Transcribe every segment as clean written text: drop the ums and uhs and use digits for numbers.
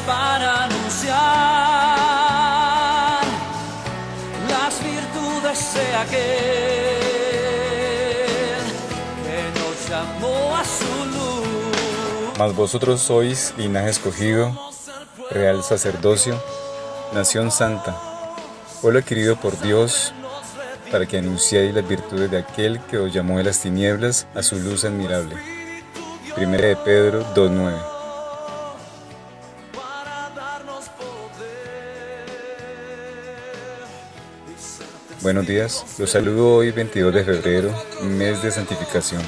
para anunciar las virtudes de aquel que nos llamó a su luz. Mas vosotros sois linaje escogido, real sacerdocio, nación santa, pueblo adquirido por Dios, para que anunciéis las virtudes de aquel que os llamó de las tinieblas a su luz admirable. Primera de Pedro 2:9. Buenos días, los saludo hoy 22 de febrero, mes de santificación.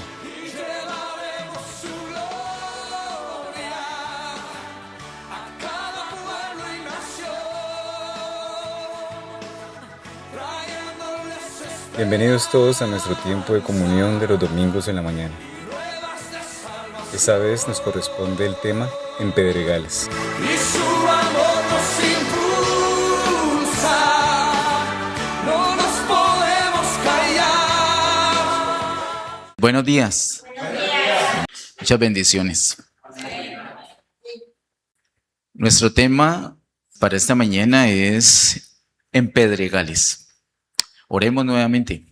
Bienvenidos todos a nuestro tiempo de comunión de los domingos en la mañana. Esta vez nos corresponde el tema en Pedregales. Y su amor nos impulsa, no nos podemos callar. Buenos días. Muchas bendiciones. Nuestro tema para esta mañana es en Pedregales. Oremos nuevamente.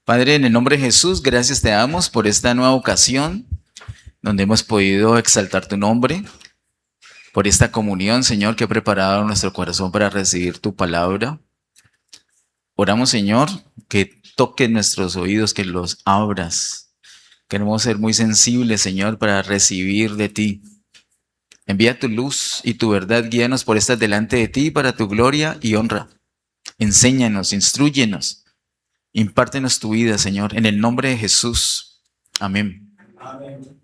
Padre, en el nombre de Jesús, gracias te damos por esta nueva ocasión donde hemos podido exaltar tu nombre, por esta comunión, Señor, que ha preparado nuestro corazón para recibir tu palabra. Oramos, Señor, que toques nuestros oídos, que los abras. Queremos ser muy sensibles, Señor, para recibir de ti. Envía tu luz y tu verdad, guíanos por estar delante de ti para tu gloria y honra. Enséñanos, instrúyenos, impártenos tu vida, Señor, en el nombre de Jesús. Amén. Amén.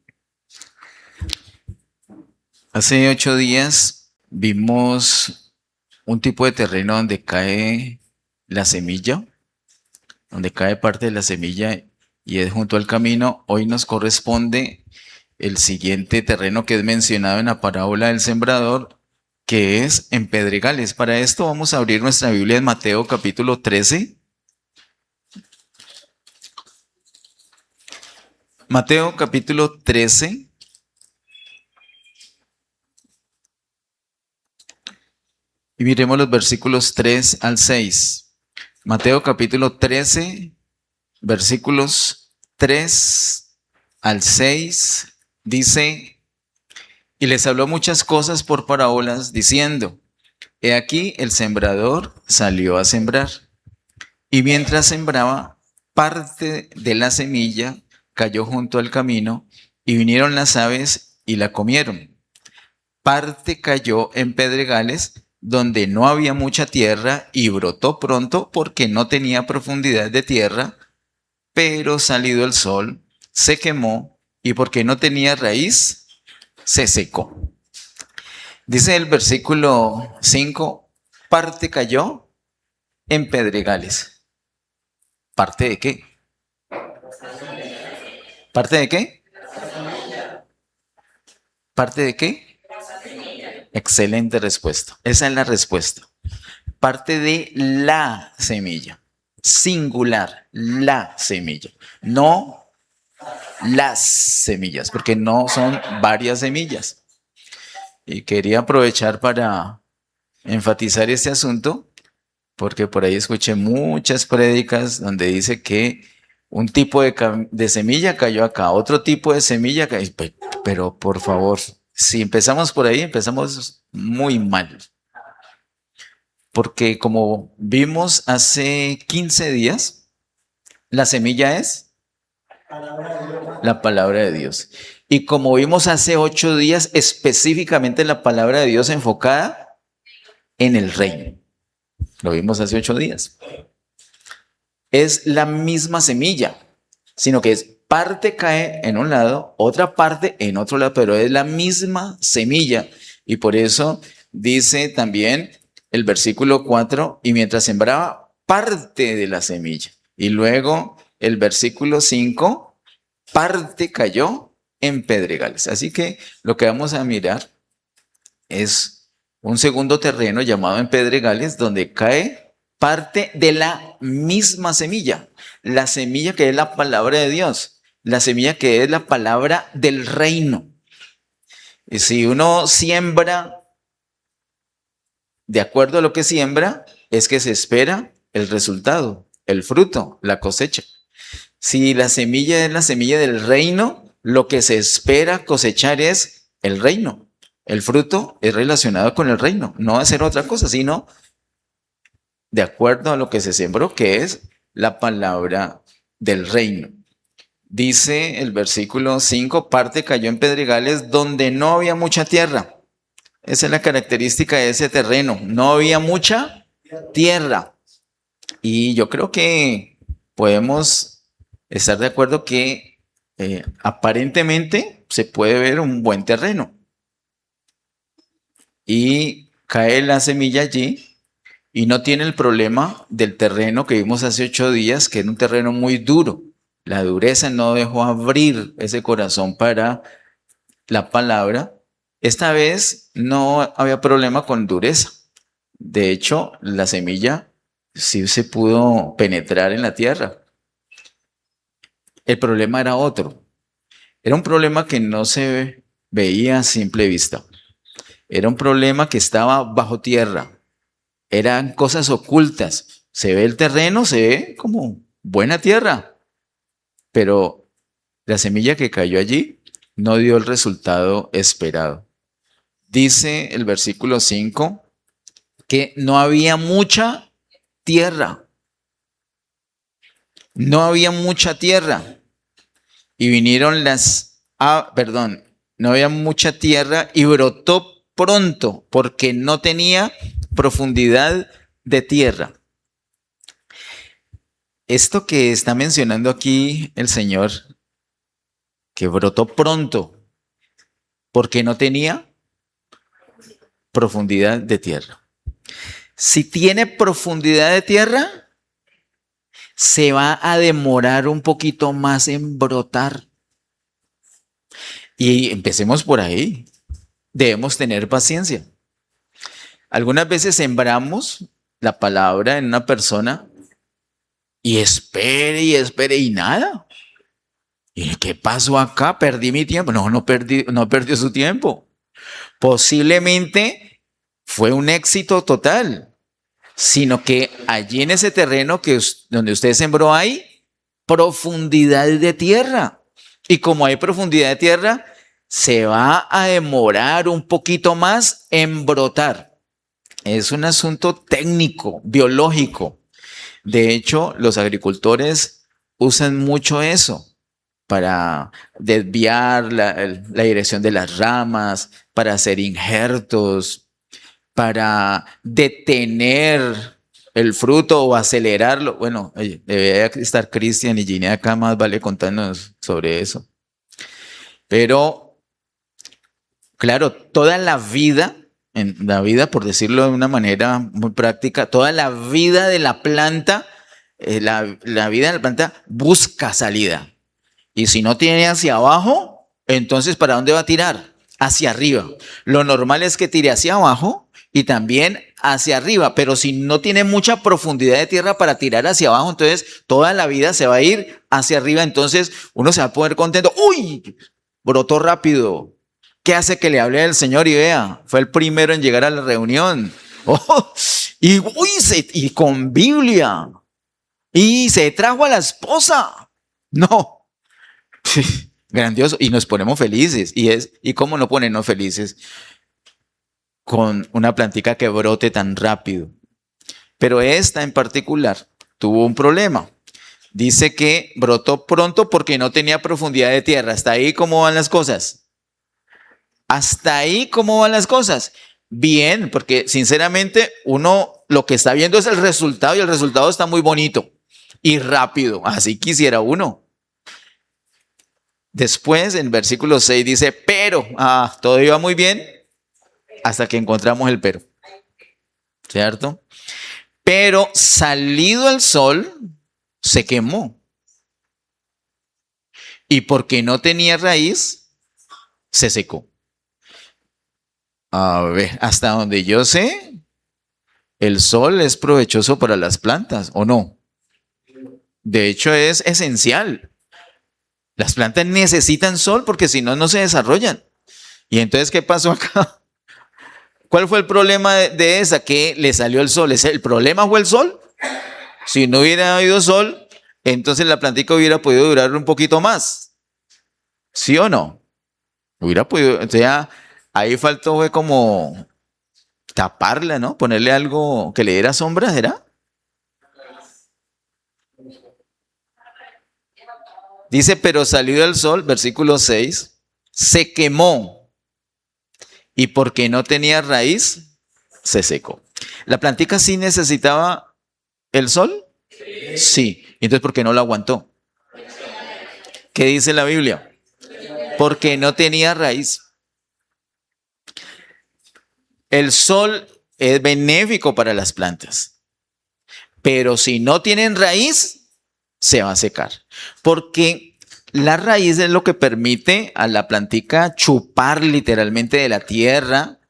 Hace 8 días vimos un tipo de terreno donde cae la semilla, donde cae parte de la semilla y es junto al camino. Hoy nos corresponde el siguiente terreno que es mencionado en la parábola del sembrador, que es en Pedregales. Para esto vamos a abrir nuestra Biblia en Mateo capítulo 13. Mateo capítulo 13. Y miremos los versículos 3 al 6. Mateo capítulo 13, versículos 3 al 6, dice: y les habló muchas cosas por parábolas, diciendo: he aquí el sembrador salió a sembrar. Y mientras sembraba, parte de la semilla cayó junto al camino, y vinieron las aves y la comieron. Parte cayó en pedregales, donde no había mucha tierra, y brotó pronto porque no tenía profundidad de tierra, pero salido el sol, se quemó, y porque no tenía raíz, se secó. Dice el versículo 5, parte cayó en pedregales. ¿Parte de qué? ¿Parte de qué? ¿Parte de qué? Excelente respuesta. Esa es la respuesta. Parte de la semilla. Singular, la semilla. No las semillas, porque no son varias semillas. Y quería aprovechar para enfatizar este asunto, porque por ahí escuché muchas prédicas donde dice que un tipo de semilla cayó acá, otro tipo de semilla cayó. Pero por favor, si empezamos por ahí, empezamos muy mal. Porque como vimos hace 15 días, la semilla es la palabra de Dios. Y como vimos hace 8 días, específicamente la palabra de Dios enfocada en el reino. Lo vimos hace 8 días. Es la misma semilla, sino que es parte cae en un lado, otra parte en otro lado, pero es la misma semilla. Y por eso dice también el versículo 4, y mientras sembraba, parte de la semilla. Y luego el versículo 5, parte cayó en pedregales. Así que lo que vamos a mirar es un segundo terreno llamado en pedregales, donde cae parte de la misma semilla. La semilla que es la palabra de Dios. La semilla que es la palabra del reino. Y si uno siembra de acuerdo a lo que siembra, es que se espera el resultado, el fruto, la cosecha. Si la semilla es la semilla del reino, lo que se espera cosechar es el reino. El fruto es relacionado con el reino, no va a ser otra cosa, sino de acuerdo a lo que se sembró, que es la palabra del reino. Dice el versículo 5, parte cayó en pedregales donde no había mucha tierra. Esa es la característica de ese terreno, no había mucha tierra. Y yo creo que podemos estar de acuerdo que aparentemente se puede ver un buen terreno. Y cae la semilla allí y no tiene el problema del terreno que vimos hace 8 días, que era un terreno muy duro. La dureza no dejó abrir ese corazón para la palabra. Esta vez no había problema con dureza. De hecho, la semilla sí se pudo penetrar en la tierra. El problema era otro. Era un problema que no se veía a simple vista. Era un problema que estaba bajo tierra. Eran cosas ocultas. Se ve el terreno, se ve como buena tierra. Pero la semilla que cayó allí no dio el resultado esperado. Dice el versículo 5 que no había mucha tierra. No había mucha tierra. Y vinieron no había mucha tierra y brotó pronto porque no tenía profundidad de tierra. Esto que está mencionando aquí el Señor, que brotó pronto porque no tenía profundidad de tierra. Si tiene profundidad de tierra, se va a demorar un poquito más en brotar. Y empecemos por ahí. Debemos tener paciencia. Algunas veces sembramos la palabra en una persona y espere y nada. ¿Y qué pasó acá? ¿Perdí mi tiempo? No perdió su tiempo. Posiblemente fue un éxito total, sino que allí en ese terreno donde usted sembró hay profundidad de tierra. Y como hay profundidad de tierra, se va a demorar un poquito más en brotar. Es un asunto técnico, biológico. De hecho, los agricultores usan mucho eso para desviar la dirección de las ramas, para hacer injertos, para detener el fruto o acelerarlo. Bueno, debería estar Cristian y Ginny acá, más vale contarnos sobre eso. Pero, claro, toda la vida, por decirlo de una manera muy práctica, toda la vida de la planta, la vida de la planta busca salida. Y si no tiene hacia abajo, entonces ¿para dónde va a tirar? Hacia arriba. Lo normal es que tire hacia abajo y también hacia arriba, pero si no tiene mucha profundidad de tierra para tirar hacia abajo, entonces toda la vida se va a ir hacia arriba, entonces uno se va a poner contento. ¡Uy! Brotó rápido. ¿Qué hace que le hable al Señor y vea? Fue el primero en llegar a la reunión. ¡Oh! Y con Biblia. Y se trajo a la esposa. No. Grandioso. Y nos ponemos felices. ¿Y cómo no ponernos felices con una plantica que brote tan rápido? Pero esta en particular tuvo un problema. Dice que brotó pronto porque no tenía profundidad de tierra. ¿Hasta ahí cómo van las cosas? ¿Hasta ahí cómo van las cosas? Bien, porque sinceramente uno lo que está viendo es el resultado y el resultado está muy bonito y rápido. Así quisiera uno. Después, en versículo 6 dice, pero, todo iba muy bien hasta que encontramos el pero. ¿Cierto? Pero salido el sol, se quemó. Y porque no tenía raíz, se secó. A ver, hasta donde yo sé, el sol es provechoso para las plantas, ¿o no? De hecho, es esencial. Las plantas necesitan sol porque si no, no se desarrollan. Y entonces, ¿qué pasó acá? ¿Cuál fue el problema de esa? Que le salió el sol. ¿El problema fue el sol? Si no hubiera habido sol, entonces la plantica hubiera podido durar un poquito más. ¿Sí o no? Hubiera podido, o sea, ahí faltó fue como taparla, ¿no? Ponerle algo que le diera sombra, ¿será? Dice, pero salió el sol, versículo 6, se quemó y porque no tenía raíz, se secó. ¿La plantica sí necesitaba el sol? Sí. Entonces, ¿por qué no lo aguantó? ¿Qué dice la Biblia? Porque no tenía raíz. El sol es benéfico para las plantas, pero si no tienen raíz, se va a secar. Porque la raíz es lo que permite a la plantica chupar literalmente de la tierra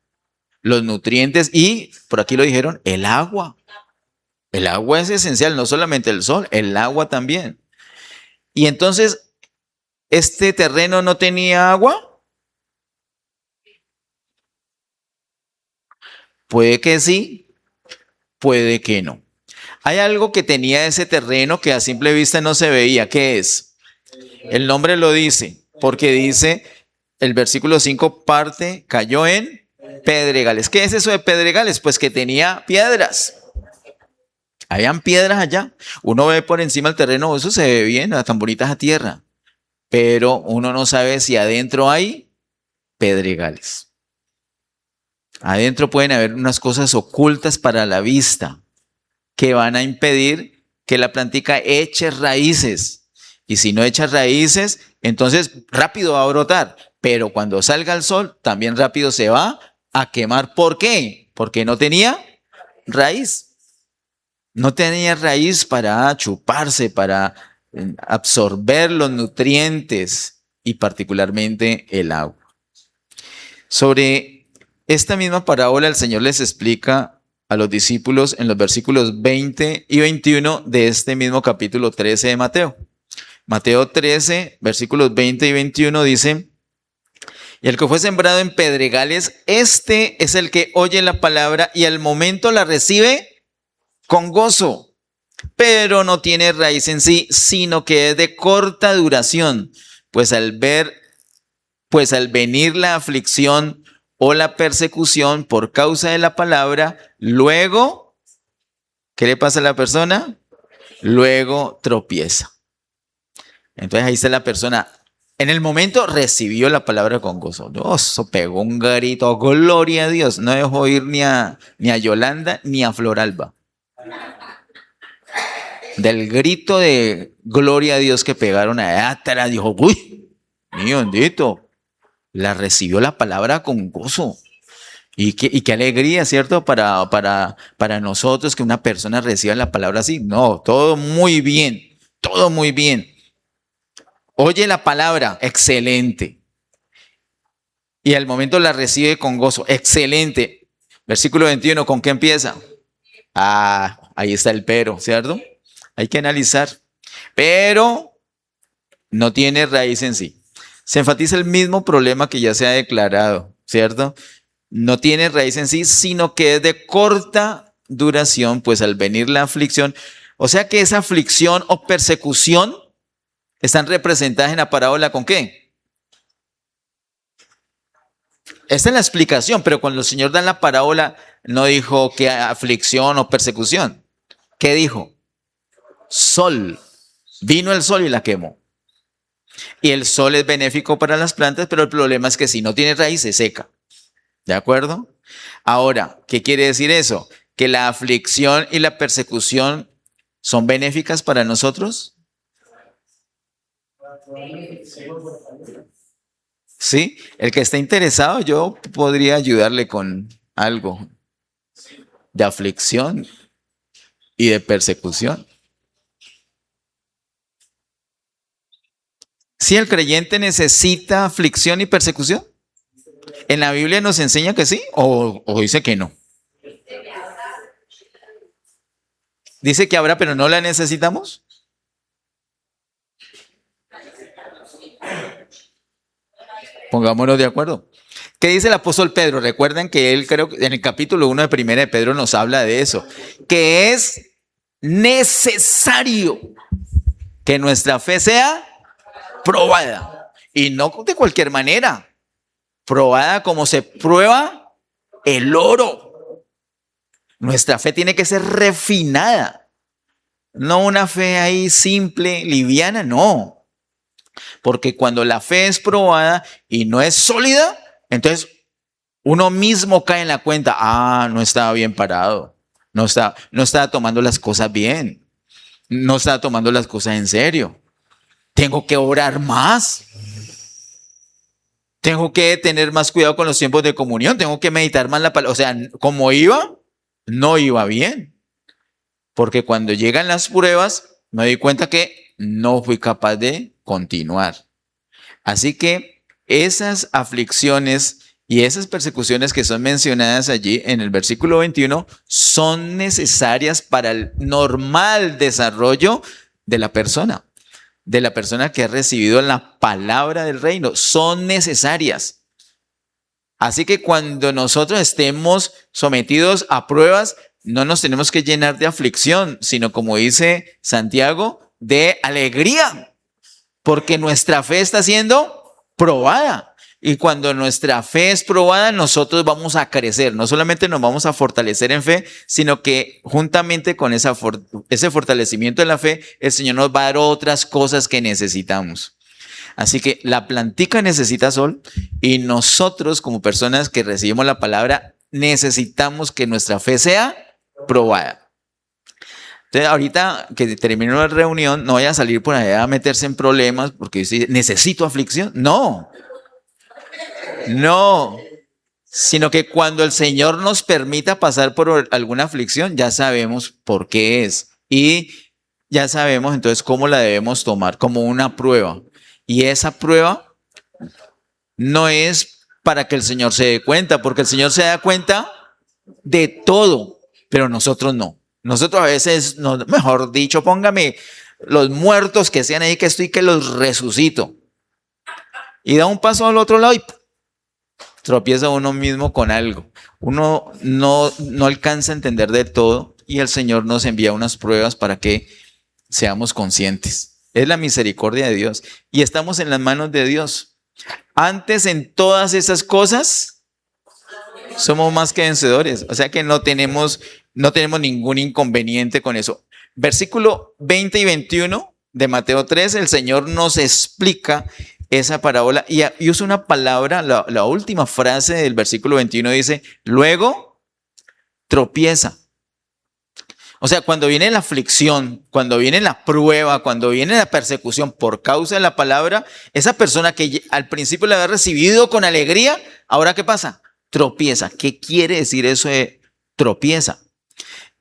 los nutrientes y, por aquí lo dijeron, el agua. El agua es esencial, no solamente el sol, el agua también. Y entonces, ¿este terreno no tenía agua? Puede que sí, puede que no. Hay algo que tenía ese terreno que a simple vista no se veía. ¿Qué es? El nombre lo dice, porque dice el versículo 5, parte, cayó en pedregales. ¿Qué es eso de pedregales? Pues que tenía piedras. Habían piedras allá. Uno ve por encima del terreno, eso se ve bien, tan bonitas a tierra. Pero uno no sabe si adentro hay pedregales. Adentro pueden haber unas cosas ocultas para la vista que van a impedir que la plantica eche raíces. Y si no echa raíces, entonces rápido va a brotar. Pero cuando salga el sol, también rápido se va a quemar. ¿Por qué? Porque no tenía raíz. No tenía raíz para chuparse, para absorber los nutrientes y particularmente el agua. Sobre esta misma parábola el Señor les explica a los discípulos en los versículos 20 y 21 de este mismo capítulo 13 de Mateo. Mateo 13, versículos 20 y 21 dice, y el que fue sembrado en pedregales, este es el que oye la palabra y al momento la recibe con gozo, pero no tiene raíz en sí, sino que es de corta duración, pues al venir la aflicción o la persecución por causa de la palabra, luego, ¿qué le pasa a la persona? Luego tropieza. Entonces ahí está la persona. En el momento recibió la palabra con gozo. Eso pegó un grito, gloria a Dios. No dejó oír ni a Yolanda ni a Floralba. Del grito de gloria a Dios que pegaron allá atrás, dijo, uy, mío bendito, la recibió la palabra con gozo. Y qué alegría, ¿cierto? Para nosotros que una persona reciba la palabra así. No, todo muy bien, todo muy bien. Oye la palabra, excelente. Y al momento la recibe con gozo, excelente. Versículo 21, ¿con qué empieza? Ahí está el pero, ¿cierto? Hay que analizar. Pero no tiene raíz en sí. Se enfatiza el mismo problema que ya se ha declarado, ¿cierto? No tiene raíz en sí, sino que es de corta duración, pues al venir la aflicción, o sea que esa aflicción o persecución están representadas en la parábola ¿con qué? Esta es la explicación, pero cuando el Señor da la parábola no dijo que aflicción o persecución. ¿Qué dijo? Sol. Vino el sol y la quemó. Y el sol es benéfico para las plantas, pero el problema es que si no tiene raíz se seca. ¿De acuerdo? Ahora, ¿qué quiere decir eso? ¿Que la aflicción y la persecución son benéficas para nosotros? Sí, el que esté interesado, yo podría ayudarle con algo de aflicción y de persecución. ¿Sí el creyente necesita aflicción y persecución? ¿En la Biblia nos enseña que sí o dice que no? Dice que habrá, pero no la necesitamos. Pongámonos de acuerdo. ¿Qué dice el apóstol Pedro? Recuerden que él, creo que en el capítulo 1 de Primera de Pedro nos habla de eso, que es necesario que nuestra fe sea probada. Y no de cualquier manera, probada como se prueba el oro. Nuestra fe tiene que ser refinada, no una fe ahí simple, liviana, no. Porque cuando la fe es probada y no es sólida, entonces uno mismo cae en la cuenta, no estaba bien parado, no estaba tomando las cosas bien, no estaba tomando las cosas en serio. Tengo que orar más. Tengo que tener más cuidado con los tiempos de comunión. Tengo que meditar más la palabra. O sea, como iba, no iba bien. Porque cuando llegan las pruebas, me doy cuenta que no fui capaz de continuar. Así que esas aflicciones y esas persecuciones que son mencionadas allí en el versículo 21 son necesarias para el normal desarrollo de la persona que ha recibido la palabra del reino. Son necesarias. Así que cuando nosotros estemos sometidos a pruebas, no nos tenemos que llenar de aflicción, sino como dice Santiago, de alegría, porque nuestra fe está siendo probada. Y cuando nuestra fe es probada, nosotros vamos a crecer. No solamente nos vamos a fortalecer en fe, sino que juntamente con ese fortalecimiento de la fe, el Señor nos va a dar otras cosas que necesitamos. Así que la plantica necesita sol y nosotros como personas que recibimos la palabra necesitamos que nuestra fe sea probada. Entonces ahorita que termino la reunión no vaya a salir por allá a meterse en problemas porque dice, ¿necesito aflicción? No, sino que cuando el Señor nos permita pasar por alguna aflicción ya sabemos por qué es y ya sabemos entonces cómo la debemos tomar como una prueba. Y esa prueba no es para que el Señor se dé cuenta, porque el Señor se da cuenta de todo, pero nosotros no. Nosotros a veces, mejor dicho, póngame los muertos que sean ahí que estoy que los resucito. Y da un paso al otro lado y tropieza uno mismo con algo. Uno no alcanza a entender de todo y el Señor nos envía unas pruebas para que seamos conscientes. Es la misericordia de Dios y estamos en las manos de Dios. Antes en todas esas cosas somos más que vencedores. O sea que no tenemos ningún inconveniente con eso. Versículo 20 y 21 de Mateo 3, el Señor nos explica esa parábola y usa una palabra, la última frase del versículo 21 dice, luego tropieza. O sea, cuando viene la aflicción, cuando viene la prueba, cuando viene la persecución por causa de la palabra, esa persona que al principio la había recibido con alegría, ¿ahora qué pasa? Tropieza. ¿Qué quiere decir eso de tropieza?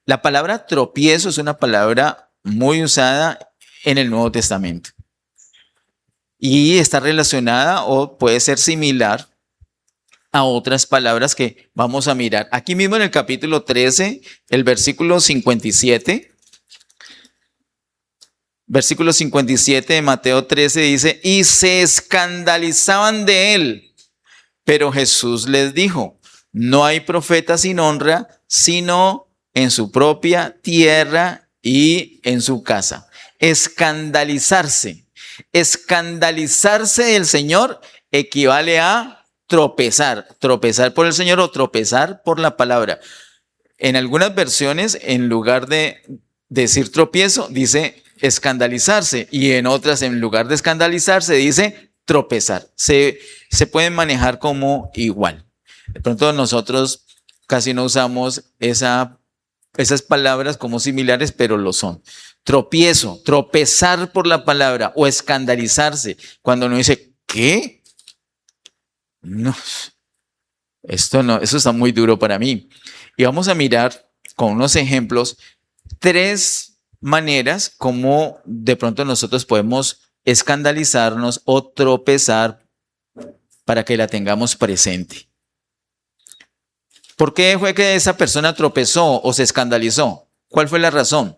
La palabra tropiezo es una palabra muy usada en el Nuevo Testamento. Y está relacionada o puede ser similar a otras palabras que vamos a mirar. Aquí mismo en el capítulo 13, el versículo 57. Versículo 57 de Mateo 13 dice, y se escandalizaban de él. Pero Jesús les dijo, no hay profeta sin honra, sino en su propia tierra y en su casa. Escandalizarse. Escandalizarse del Señor equivale a tropezar por el Señor o tropezar por la palabra. En algunas versiones, en lugar de decir tropiezo, dice escandalizarse y en otras, en lugar de escandalizarse, dice tropezar. Se pueden manejar como igual. De pronto nosotros casi no usamos esas palabras como similares, pero lo son. Tropiezo, tropezar por la palabra o escandalizarse. Cuando uno dice, ¿qué? No, eso está muy duro para mí. Y vamos a mirar con unos ejemplos 3 maneras como de pronto nosotros podemos escandalizarnos o tropezar para que la tengamos presente. ¿Por qué fue que esa persona tropezó o se escandalizó? ¿Cuál fue la razón?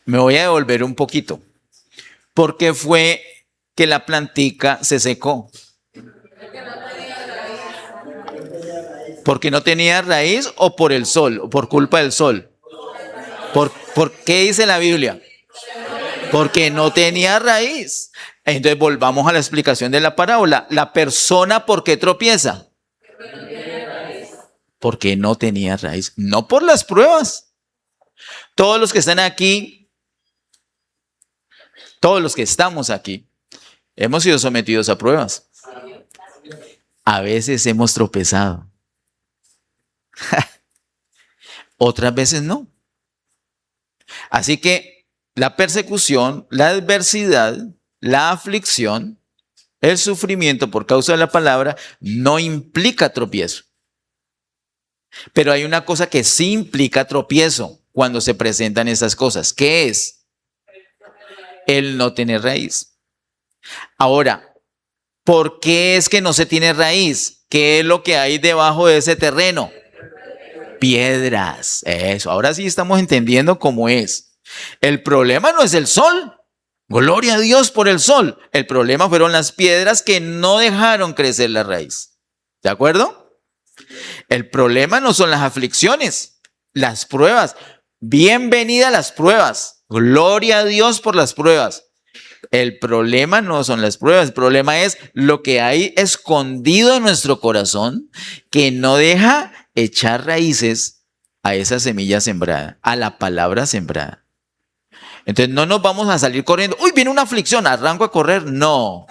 Me voy a devolver un poquito. ¿Por qué fue que la plantica se secó? ¿Porque no tenía raíz o por el sol? ¿O por culpa del sol? ¿Por qué dice la Biblia? Porque no tenía raíz. Entonces volvamos a la explicación de la parábola. La persona, ¿por qué tropieza? Porque no tenía raíz. No por las pruebas. Todos los que están aquí, todos los que estamos aquí, hemos sido sometidos a pruebas. A veces hemos tropezado. Otras veces no. Así que la persecución, la adversidad, la aflicción, el sufrimiento por causa de la palabra no implica tropiezo. Pero hay una cosa que sí implica tropiezo cuando se presentan estas cosas. ¿Qué es? El no tener raíz. Ahora, ¿por qué es que no se tiene raíz? ¿Qué es lo que hay debajo de ese terreno? Piedras. Eso, ahora sí estamos entendiendo cómo es. El problema no es el sol. Gloria a Dios por el sol. El problema fueron las piedras que no dejaron crecer la raíz. ¿De acuerdo? El problema no son las aflicciones, las pruebas. Bienvenida a las pruebas. Gloria a Dios por las pruebas. El problema no son las pruebas, el problema es lo que hay escondido en nuestro corazón que no deja echar raíces a esa semilla sembrada, a la palabra sembrada. Entonces no nos vamos a salir corriendo. Uy, viene una aflicción, arranco a correr. No.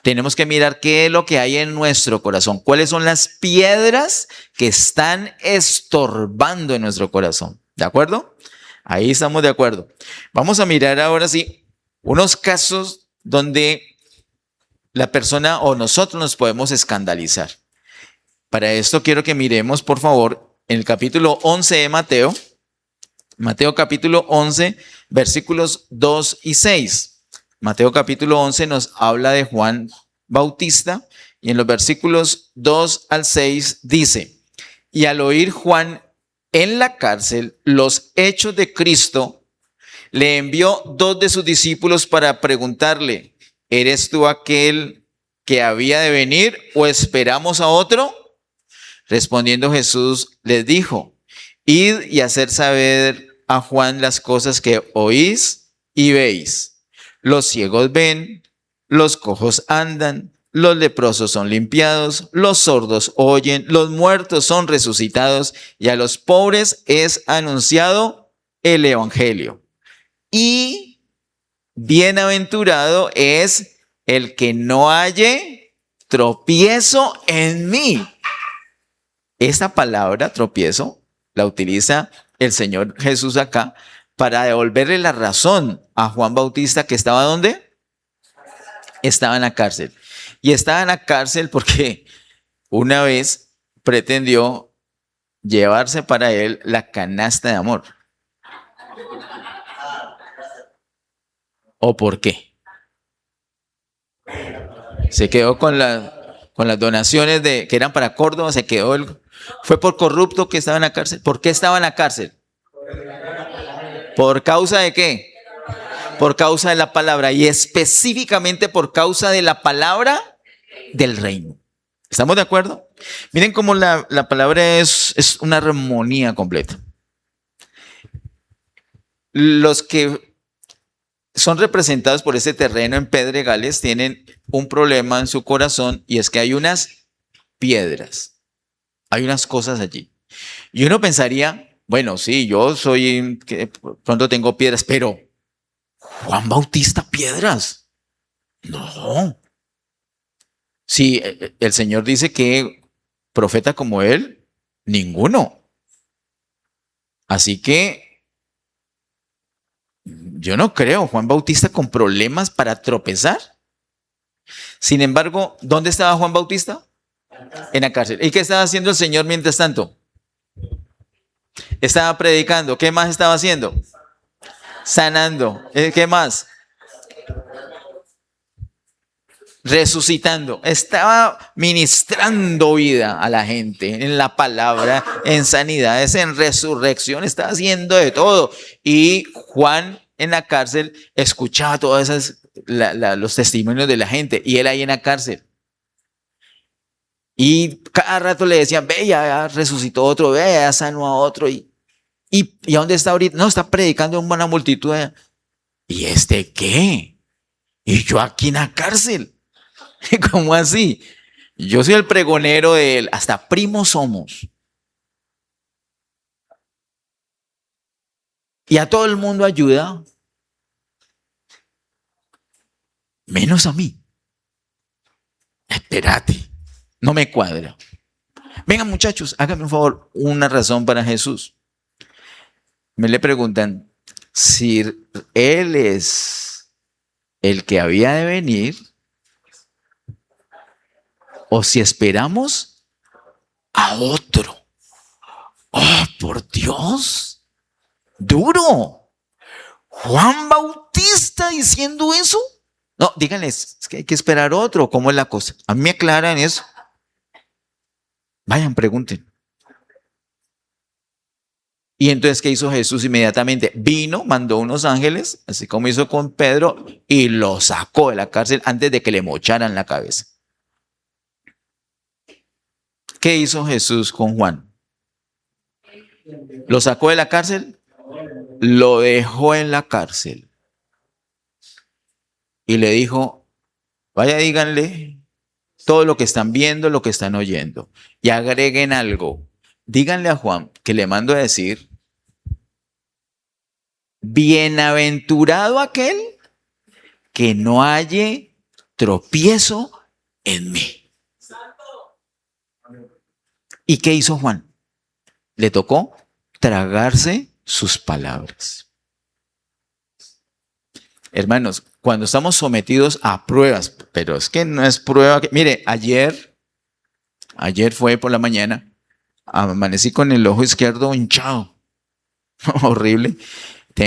Tenemos que mirar qué es lo que hay en nuestro corazón. ¿Cuáles son las piedras que están estorbando en nuestro corazón? ¿De acuerdo? Ahí estamos de acuerdo. Vamos a mirar ahora sí unos casos donde la persona o nosotros nos podemos escandalizar. Para esto quiero que miremos, por favor, en el capítulo 11 de Mateo. Mateo capítulo 11, versículos 2 y 6. Mateo capítulo 11 nos habla de Juan Bautista y en los versículos 2 al 6 dice: y al oír Juan en la cárcel los hechos de Cristo, le envió 2 de sus discípulos para preguntarle: ¿eres tú aquel que había de venir o esperamos a otro? Respondiendo Jesús les dijo: id y hacer saber a Juan las cosas que oís y veis. Los ciegos ven, los cojos andan, los leprosos son limpiados, los sordos oyen, los muertos son resucitados y a los pobres es anunciado el evangelio. Y bienaventurado es el que no halle tropiezo en mí. Esta palabra tropiezo la utiliza el Señor Jesús acá para devolverle la razón a Juan Bautista, que estaba ¿dónde? Estaba en la cárcel. Y estaba en la cárcel porque una vez pretendió llevarse para él la canasta de amor. ¿O por qué? Se quedó con las donaciones que eran para Córdoba, fue por corrupto que estaba en la cárcel. ¿Por qué estaba en la cárcel? ¿Por causa de qué? Por causa de la palabra y específicamente por causa de la palabra del reino. ¿Estamos de acuerdo? Miren cómo la palabra es una armonía completa. Los que son representados por ese terreno en Pedregales tienen un problema en su corazón y es que hay unas piedras, hay unas cosas allí. Y uno pensaría, bueno, sí, yo soy, que pronto tengo piedras, pero Juan Bautista, piedras. No. Sí, el Señor dice que profeta como él, ninguno. Así que yo no creo Juan Bautista con problemas para tropezar. Sin embargo, ¿dónde estaba Juan Bautista? En la cárcel. ¿Y qué estaba haciendo el Señor mientras tanto? Estaba predicando. ¿Qué más estaba haciendo? Sanando. ¿Qué más? Resucitando. Estaba ministrando vida a la gente en la palabra, en sanidades, en resurrección. Estaba haciendo de todo. Y Juan en la cárcel escuchaba todos los testimonios de la gente y él ahí en la cárcel. Y cada rato le decían, ve, ya resucitó otro, ve, ya sanó a otro. ¿Y a dónde está ahorita? No, está predicando en una multitud. ¿Y este qué? Y yo aquí en la cárcel. ¿Cómo así? Yo soy el pregonero de él, hasta primos somos. Y a todo el mundo ayuda, menos a mí. Espérate, no me cuadra. Vengan muchachos, háganme un favor, una razón para Jesús. Me le preguntan si él es el que había de venir o si esperamos a otro. ¡Oh, por Dios! ¡Duro! ¿Juan Bautista diciendo eso? No, díganles, es que hay que esperar otro. ¿Cómo es la cosa? A mí me aclaran eso. Vayan, pregunten. Y entonces, ¿qué hizo Jesús inmediatamente? Vino, mandó unos ángeles, así como hizo con Pedro, y lo sacó de la cárcel antes de que le mocharan la cabeza. ¿Qué hizo Jesús con Juan? ¿Lo sacó de la cárcel? Lo dejó en la cárcel. Y le dijo, vaya, díganle todo lo que están viendo, lo que están oyendo. Y agreguen algo. Díganle a Juan que le mando a decir, bienaventurado aquel que no halle tropiezo en mí. ¿Y qué hizo Juan? Le tocó tragarse sus palabras. Hermanos, cuando estamos sometidos a pruebas, pero es que no es prueba que, mire, ayer fue por la mañana, amanecí con el ojo izquierdo hinchado, horrible,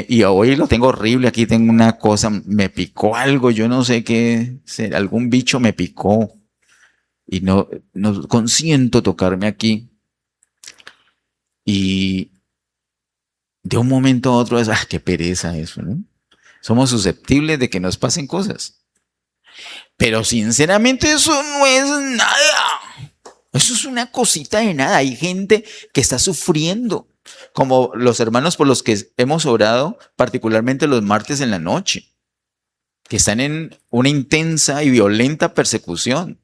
y hoy lo tengo horrible, aquí tengo una cosa, me picó algo, yo no sé qué, algún bicho me picó, y no consiento tocarme aquí, y de un momento a otro es, qué pereza eso, ¿no? Somos susceptibles de que nos pasen cosas. Pero sinceramente eso no es nada. Eso es una cosita de nada. Hay gente que está sufriendo, como los hermanos por los que hemos orado, particularmente los martes en la noche, que están en una intensa y violenta persecución.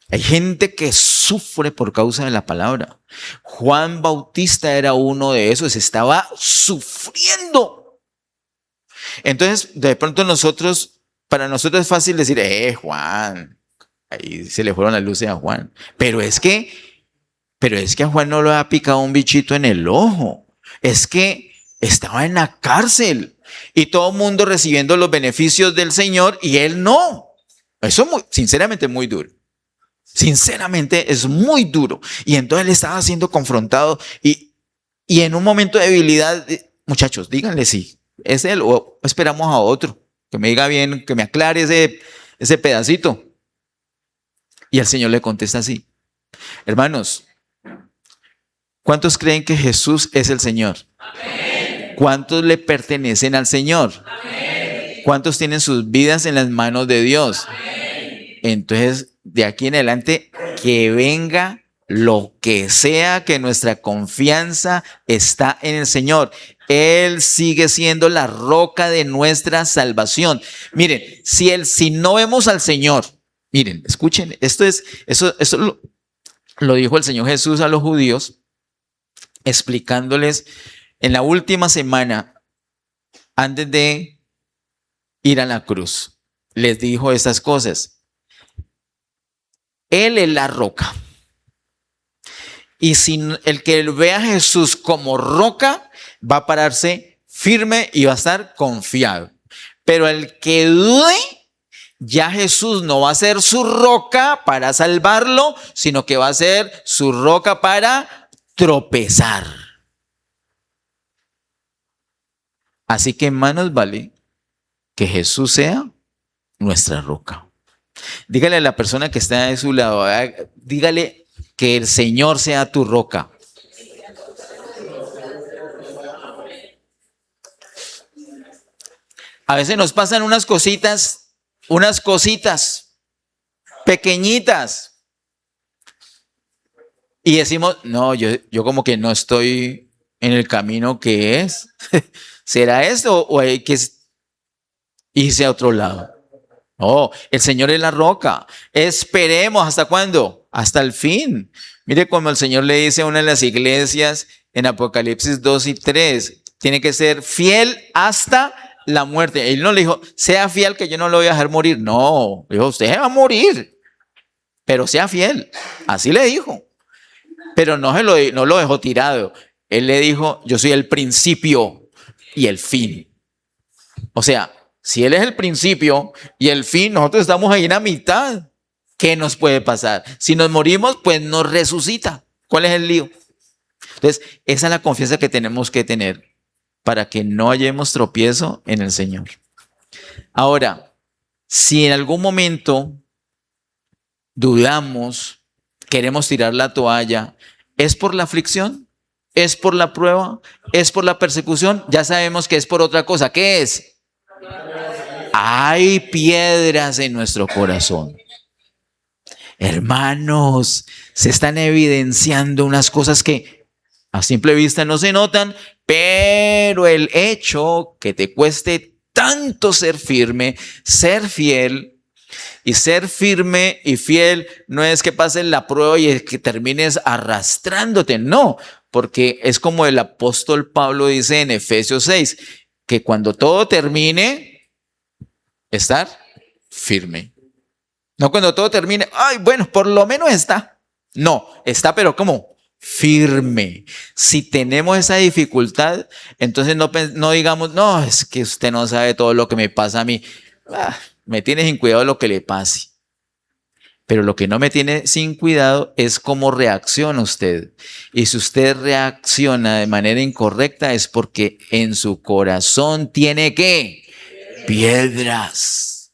Hay gente que sufre por causa de la palabra. Juan Bautista era uno de esos, estaba sufriendo. Entonces, de pronto para nosotros es fácil decir, Juan, ahí se le fueron las luces a Juan. Pero es que a Juan no lo ha picado un bichito en el ojo. Es que estaba en la cárcel y todo el mundo recibiendo los beneficios del Señor y él no. Eso sinceramente es muy duro. Sinceramente es muy duro. Y entonces él estaba siendo confrontado y en un momento de debilidad, muchachos, díganle sí. ¿Es él o esperamos a otro? Que me diga bien, que me aclare ese pedacito. Y el Señor le contesta así. Hermanos, ¿cuántos creen que Jesús es el Señor? Amén. ¿Cuántos le pertenecen al Señor? Amén. ¿Cuántos tienen sus vidas en las manos de Dios? Amén. Entonces, de aquí en adelante, que venga lo que sea, que nuestra confianza está en el Señor. Él sigue siendo la roca de nuestra salvación. Miren, si no vemos al Señor, miren, escuchen, eso lo dijo el Señor Jesús a los judíos, explicándoles en la última semana, antes de ir a la cruz, les dijo estas cosas. Él es la roca. Y si el que ve a Jesús como roca, va a pararse firme y va a estar confiado. Pero el que dude, ya Jesús no va a ser su roca para salvarlo, sino que va a ser su roca para tropezar. Así que más nos vale que Jesús sea nuestra roca. Dígale a la persona que está de su lado, dígale que el Señor sea tu roca. A veces nos pasan unas cositas pequeñitas. Y decimos, no, yo como que no estoy en el camino que es. ¿Será esto o hay que irse a otro lado? No, el Señor es la roca. Esperemos, ¿hasta cuándo? Hasta el fin. Mire como el Señor le dice a una de las iglesias en Apocalipsis 2 y 3, tiene que ser fiel hasta la muerte. Él no le dijo, sea fiel que yo no lo voy a dejar morir. No, dijo, usted va a morir, pero sea fiel. Así le dijo. Pero no lo dejó tirado. Él le dijo, yo soy el principio y el fin. O sea, si Él es el principio y el fin, nosotros estamos ahí en la mitad. ¿Qué nos puede pasar? Si nos morimos, pues nos resucita. ¿Cuál es el lío? Entonces, esa es la confianza que tenemos que tener para que no hallemos tropiezo en el Señor. Ahora, si en algún momento dudamos, queremos tirar la toalla, ¿es por la aflicción? ¿Es por la prueba? ¿Es por la persecución? Ya sabemos que es por otra cosa. ¿Qué es? Hay piedras en nuestro corazón. Hermanos, se están evidenciando unas cosas que a simple vista no se notan, pero el hecho que te cueste tanto ser firme, ser fiel, y ser firme y fiel no es que pases la prueba y es que termines arrastrándote, no, porque es como el apóstol Pablo dice en Efesios 6, que cuando todo termine, estar firme. No cuando todo termine, ay, bueno, por lo menos está. No, está, pero ¿cómo? Firme. Si tenemos esa dificultad, entonces no digamos, no, es que usted no sabe todo lo que me pasa a mí. Me tiene sin cuidado lo que le pase. Pero lo que no me tiene sin cuidado es cómo reacciona usted. Y si usted reacciona de manera incorrecta es porque en su corazón tiene ¿qué? Piedras.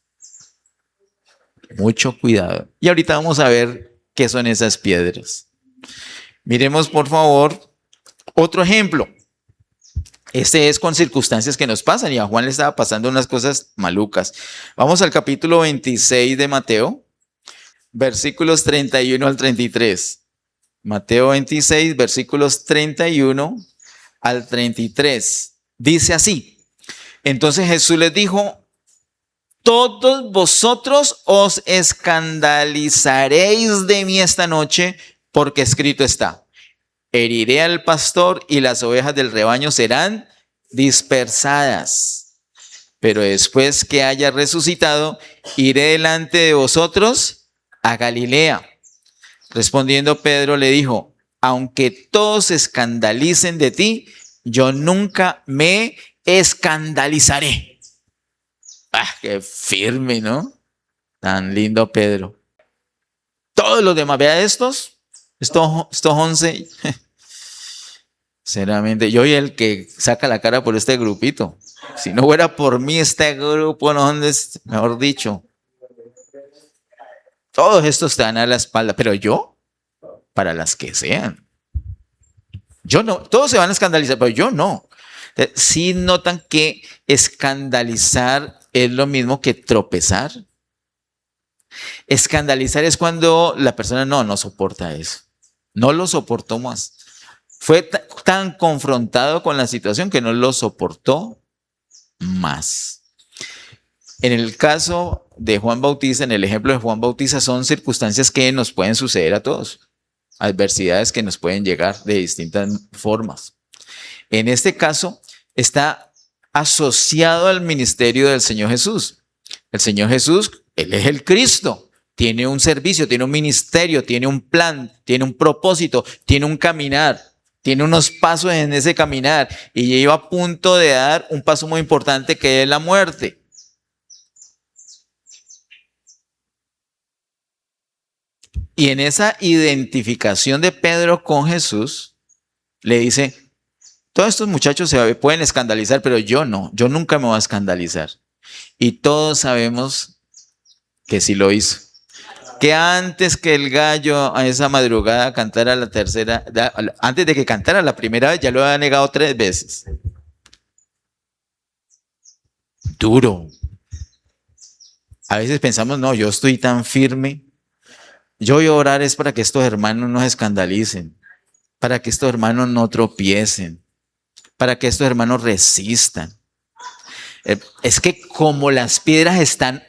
Mucho cuidado. Y ahorita vamos a ver qué son esas piedras. Miremos por favor otro ejemplo. Este es con circunstancias que nos pasan y a Juan le estaba pasando unas cosas malucas. Vamos al capítulo 26 de Mateo, versículos 31 al 33. Mateo 26, versículos 31 al 33. Dice así. Entonces Jesús les dijo, todos vosotros os escandalizaréis de mí esta noche, porque escrito está, heriré al pastor y las ovejas del rebaño serán dispersadas. Pero después que haya resucitado, iré delante de vosotros a Galilea. Respondiendo Pedro le dijo, aunque todos se escandalicen de ti, yo nunca me escandalizaré. Qué firme, ¿no? Tan lindo Pedro. Todos los demás, vea estos 11. Sinceramente, yo soy el que saca la cara por este grupito. Si no fuera por mí, este grupo, no, mejor dicho. Todos estos te dan a la espalda, pero yo, para las que sean. Yo no, todos se van a escandalizar, pero yo no. Sí notan que escandalizar es lo mismo que tropezar. Escandalizar es cuando la persona no soporta eso. No lo soportó más. Fue tan confrontado con la situación que no lo soportó más. En el caso de Juan Bautista, en el ejemplo de Juan Bautista, son circunstancias que nos pueden suceder a todos. Adversidades que nos pueden llegar de distintas formas. En este caso, está asociado al ministerio del Señor Jesús. El Señor Jesús, Él es el Cristo. Tiene un servicio, tiene un ministerio, tiene un plan, tiene un propósito, tiene un caminar, tiene unos pasos en ese caminar y iba a punto de dar un paso muy importante que es la muerte. Y en esa identificación de Pedro con Jesús, le dice, todos estos muchachos se pueden escandalizar, pero yo no, yo nunca me voy a escandalizar. Y todos sabemos que sí lo hizo. Que antes que el gallo a esa madrugada cantara la tercera, antes de que cantara la primera vez, ya lo había negado 3 veces. duro. A veces pensamos, no, yo estoy tan firme. Yo voy a orar es para que estos hermanos no se escandalicen, para que estos hermanos no tropiecen, para que estos hermanos resistan. Es que como las piedras están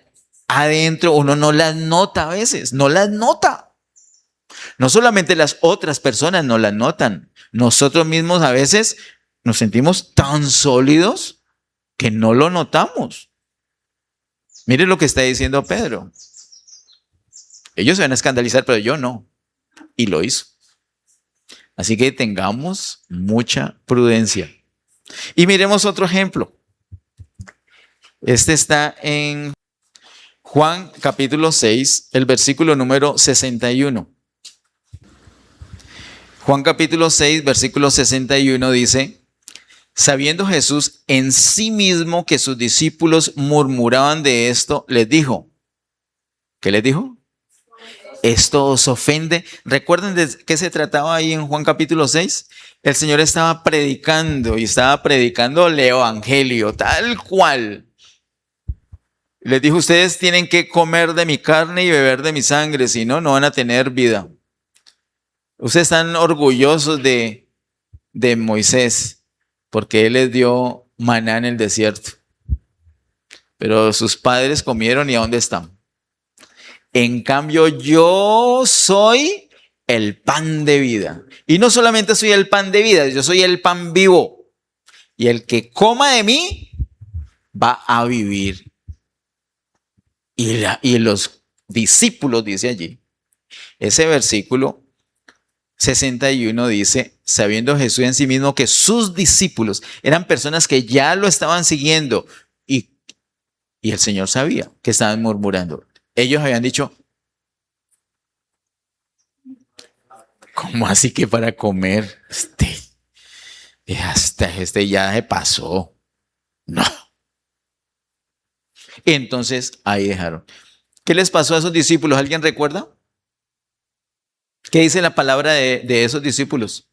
adentro, uno no las nota a veces, no las nota. No solamente las otras personas no las notan, nosotros mismos a veces nos sentimos tan sólidos que no lo notamos. Mire lo que está diciendo Pedro. Ellos se van a escandalizar, pero yo no. Y lo hizo. Así que tengamos mucha prudencia. Y miremos otro ejemplo. Este está en Juan capítulo 6, el versículo número 61. Juan capítulo 6, versículo 61 dice: sabiendo Jesús en sí mismo que sus discípulos murmuraban de esto, les dijo. ¿Qué les dijo? Esto os ofende. ¿Recuerdan de qué se trataba ahí en Juan capítulo 6? El Señor estaba predicando y estaba predicando el evangelio, tal cual. Les dijo, ustedes tienen que comer de mi carne y beber de mi sangre, si no, no van a tener vida. Ustedes están orgullosos de Moisés, porque él les dio maná en el desierto. Pero sus padres comieron, ¿y a dónde están? En cambio, yo soy el pan de vida. Y no solamente soy el pan de vida, yo soy el pan vivo. Y el que coma de mí va a vivir. Y los discípulos, dice allí, ese versículo 61 dice, sabiendo Jesús en sí mismo que sus discípulos eran personas que ya lo estaban siguiendo y el Señor sabía que estaban murmurando. Ellos habían dicho, ¿cómo así que para comer? Este ya se pasó. No. Entonces ahí dejaron. ¿Qué les pasó a esos discípulos? ¿Alguien recuerda? ¿Qué dice la palabra de esos discípulos?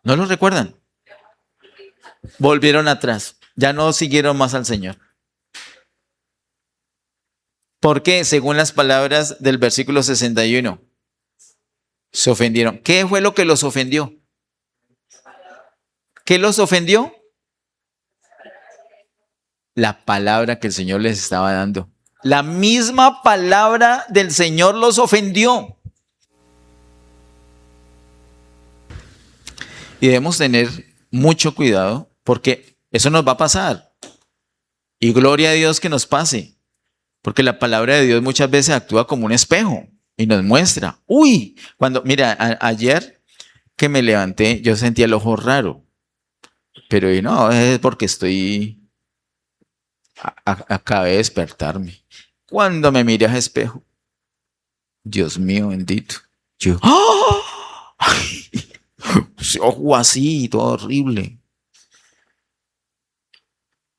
¿No los recuerdan? Volvieron atrás. Ya no siguieron más al Señor. ¿Por qué? Según las palabras del versículo 61. Se ofendieron. ¿Qué fue lo que los ofendió? ¿Qué los ofendió? La palabra que el Señor les estaba dando. La misma palabra del Señor los ofendió. Y debemos tener mucho cuidado porque eso nos va a pasar. Y gloria a Dios que nos pase. Porque la palabra de Dios muchas veces actúa como un espejo y nos muestra. Uy, mira, ayer que me levanté, yo sentía el ojo raro. Pero no, es porque acabé de despertarme. Cuando me miré al espejo, Dios mío bendito, yo, ¡oh! Ese ojo así, todo horrible.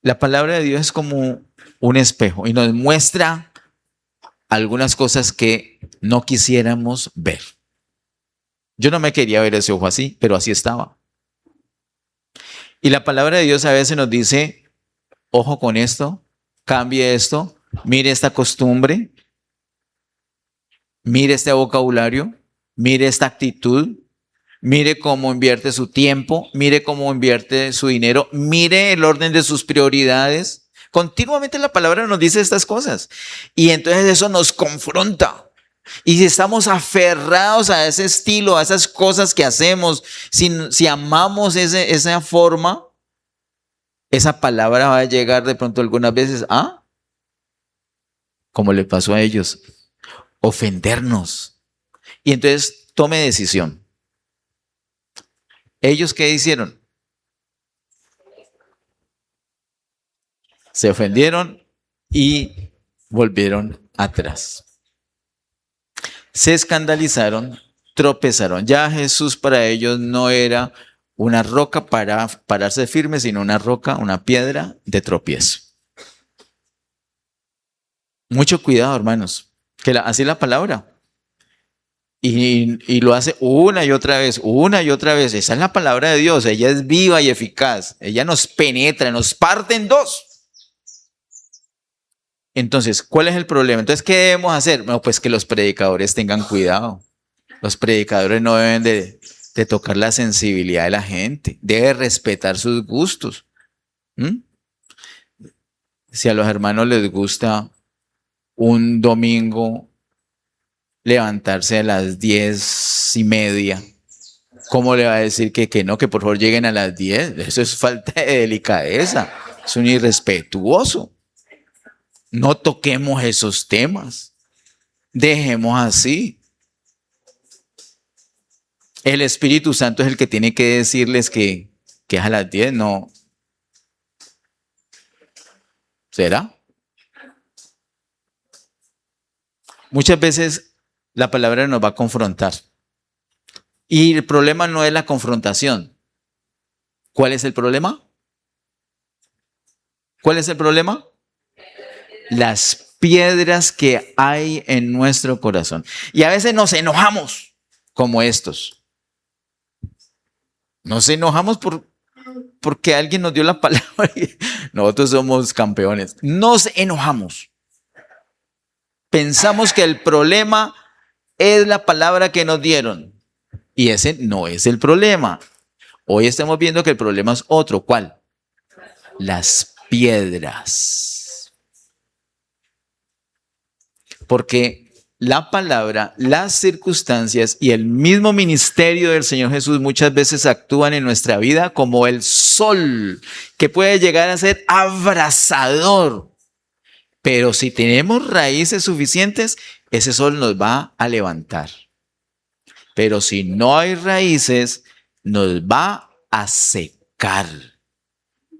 La palabra de Dios es como un espejo y nos muestra algunas cosas que no quisiéramos ver. Yo no me quería ver ese ojo así, pero así estaba. Y la palabra de Dios a veces nos dice, ojo con esto, cambie esto, mire esta costumbre, mire este vocabulario, mire esta actitud, mire cómo invierte su tiempo, mire cómo invierte su dinero, mire el orden de sus prioridades. Continuamente la palabra nos dice estas cosas y entonces eso nos confronta. Y si estamos aferrados a ese estilo, a esas cosas que hacemos, si amamos esa forma, esa palabra va a llegar de pronto algunas veces como le pasó a ellos, ofendernos. Y entonces tome decisión. ¿Ellos qué hicieron? Se ofendieron y volvieron atrás. Se escandalizaron, tropezaron. Ya Jesús para ellos no era una roca para pararse firme, sino una roca, una piedra de tropiezo. Mucho cuidado, hermanos, que así es la palabra. Y lo hace una y otra vez, una y otra vez. Esa es la palabra de Dios. Ella es viva y eficaz. Ella nos penetra, nos parte en dos. Entonces, ¿cuál es el problema? Entonces, ¿qué debemos hacer? Bueno, pues que los predicadores tengan cuidado. Los predicadores no deben de tocar la sensibilidad de la gente, deben respetar sus gustos. ¿Mm? Si a los hermanos les gusta un domingo levantarse a las 10:30, ¿cómo le va a decir que no, que por favor lleguen a las 10? Eso es falta de delicadeza, es un irrespetuoso. No toquemos esos temas, dejemos así. El Espíritu Santo es el que tiene que decirles que es a las 10, no. ¿Será? Muchas veces la palabra nos va a confrontar. Y el problema no es la confrontación. ¿Cuál es el problema? ¿Cuál es el problema? Las piedras que hay en nuestro corazón. Y a veces nos enojamos como estos. Nos enojamos porque alguien nos dio la palabra y nosotros somos campeones. Nos enojamos. Pensamos que el problema es la palabra que nos dieron. Y ese no es el problema. Hoy estamos viendo que el problema es otro. ¿Cuál? Las piedras. Porque la palabra, las circunstancias y el mismo ministerio del Señor Jesús muchas veces actúan en nuestra vida como el sol, que puede llegar a ser abrasador. Pero si tenemos raíces suficientes, ese sol nos va a levantar. Pero si no hay raíces, nos va a secar.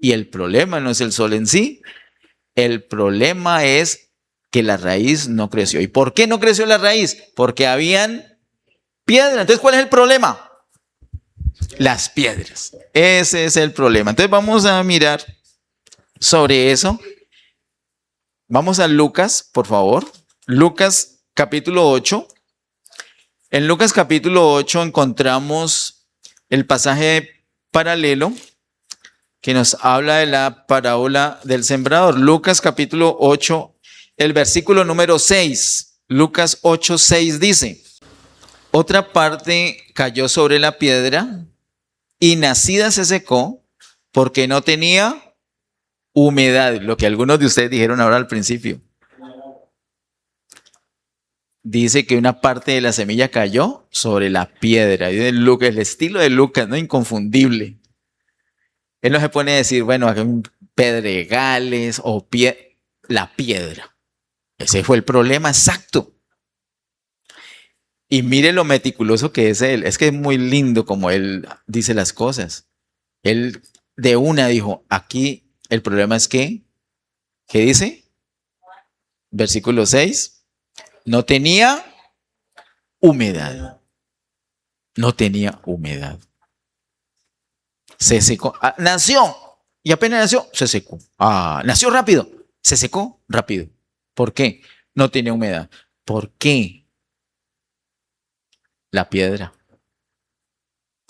Y el problema no es el sol en sí, el problema es que la raíz no creció. ¿Y por qué no creció la raíz? Porque habían piedras. Entonces, ¿cuál es el problema? Las piedras. Ese es el problema. Entonces, vamos a mirar sobre eso. Vamos a Lucas, por favor. Lucas capítulo 8. En Lucas capítulo 8 encontramos el pasaje paralelo que nos habla de la parábola del sembrador. Lucas capítulo 8, el versículo número 6. Lucas 8, 6 dice: otra parte cayó sobre la piedra y nacida se secó porque no tenía humedad, lo que algunos de ustedes dijeron ahora al principio. Dice que una parte de la semilla cayó sobre la piedra. Y el estilo de Lucas, ¿no? Inconfundible. Él no se pone a decir, bueno, aquí hay pedregales o la piedra. Ese fue el problema exacto. Y mire lo meticuloso que es él. Es que es muy lindo como él dice las cosas. Él de una dijo, aquí el problema es que, ¿qué dice? Versículo 6. No tenía humedad. No tenía humedad. Se secó. Nació. Y apenas nació, se secó. Nació rápido. Se secó rápido. ¿Por qué? No tenía humedad. ¿Por qué? La piedra.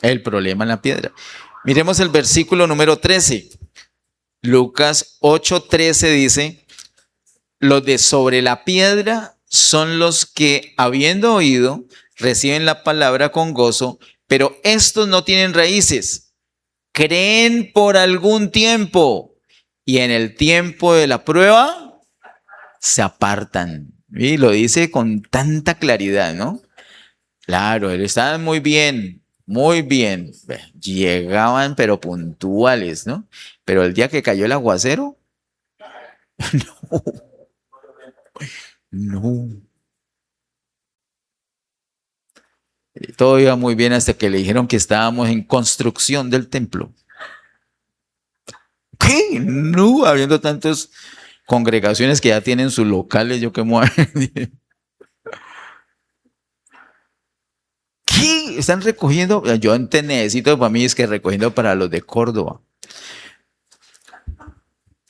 El problema en la piedra. Miremos el versículo número 13. Lucas 8:13 dice: los de sobre la piedra son los que, habiendo oído, reciben la palabra con gozo, pero estos no tienen raíces. Creen por algún tiempo y en el tiempo de la prueba se apartan. Y lo dice con tanta claridad, ¿no? Claro, estaban muy bien, muy bien. Llegaban pero puntuales, ¿no? Pero el día que cayó el aguacero, no. No. Todo iba muy bien hasta que le dijeron que estábamos en construcción del templo. ¿Qué? No, habiendo tantas congregaciones que ya tienen sus locales, yo qué muero. ¿Qué? Están recogiendo. Yo necesito para mí es que recogiendo para los de Córdoba.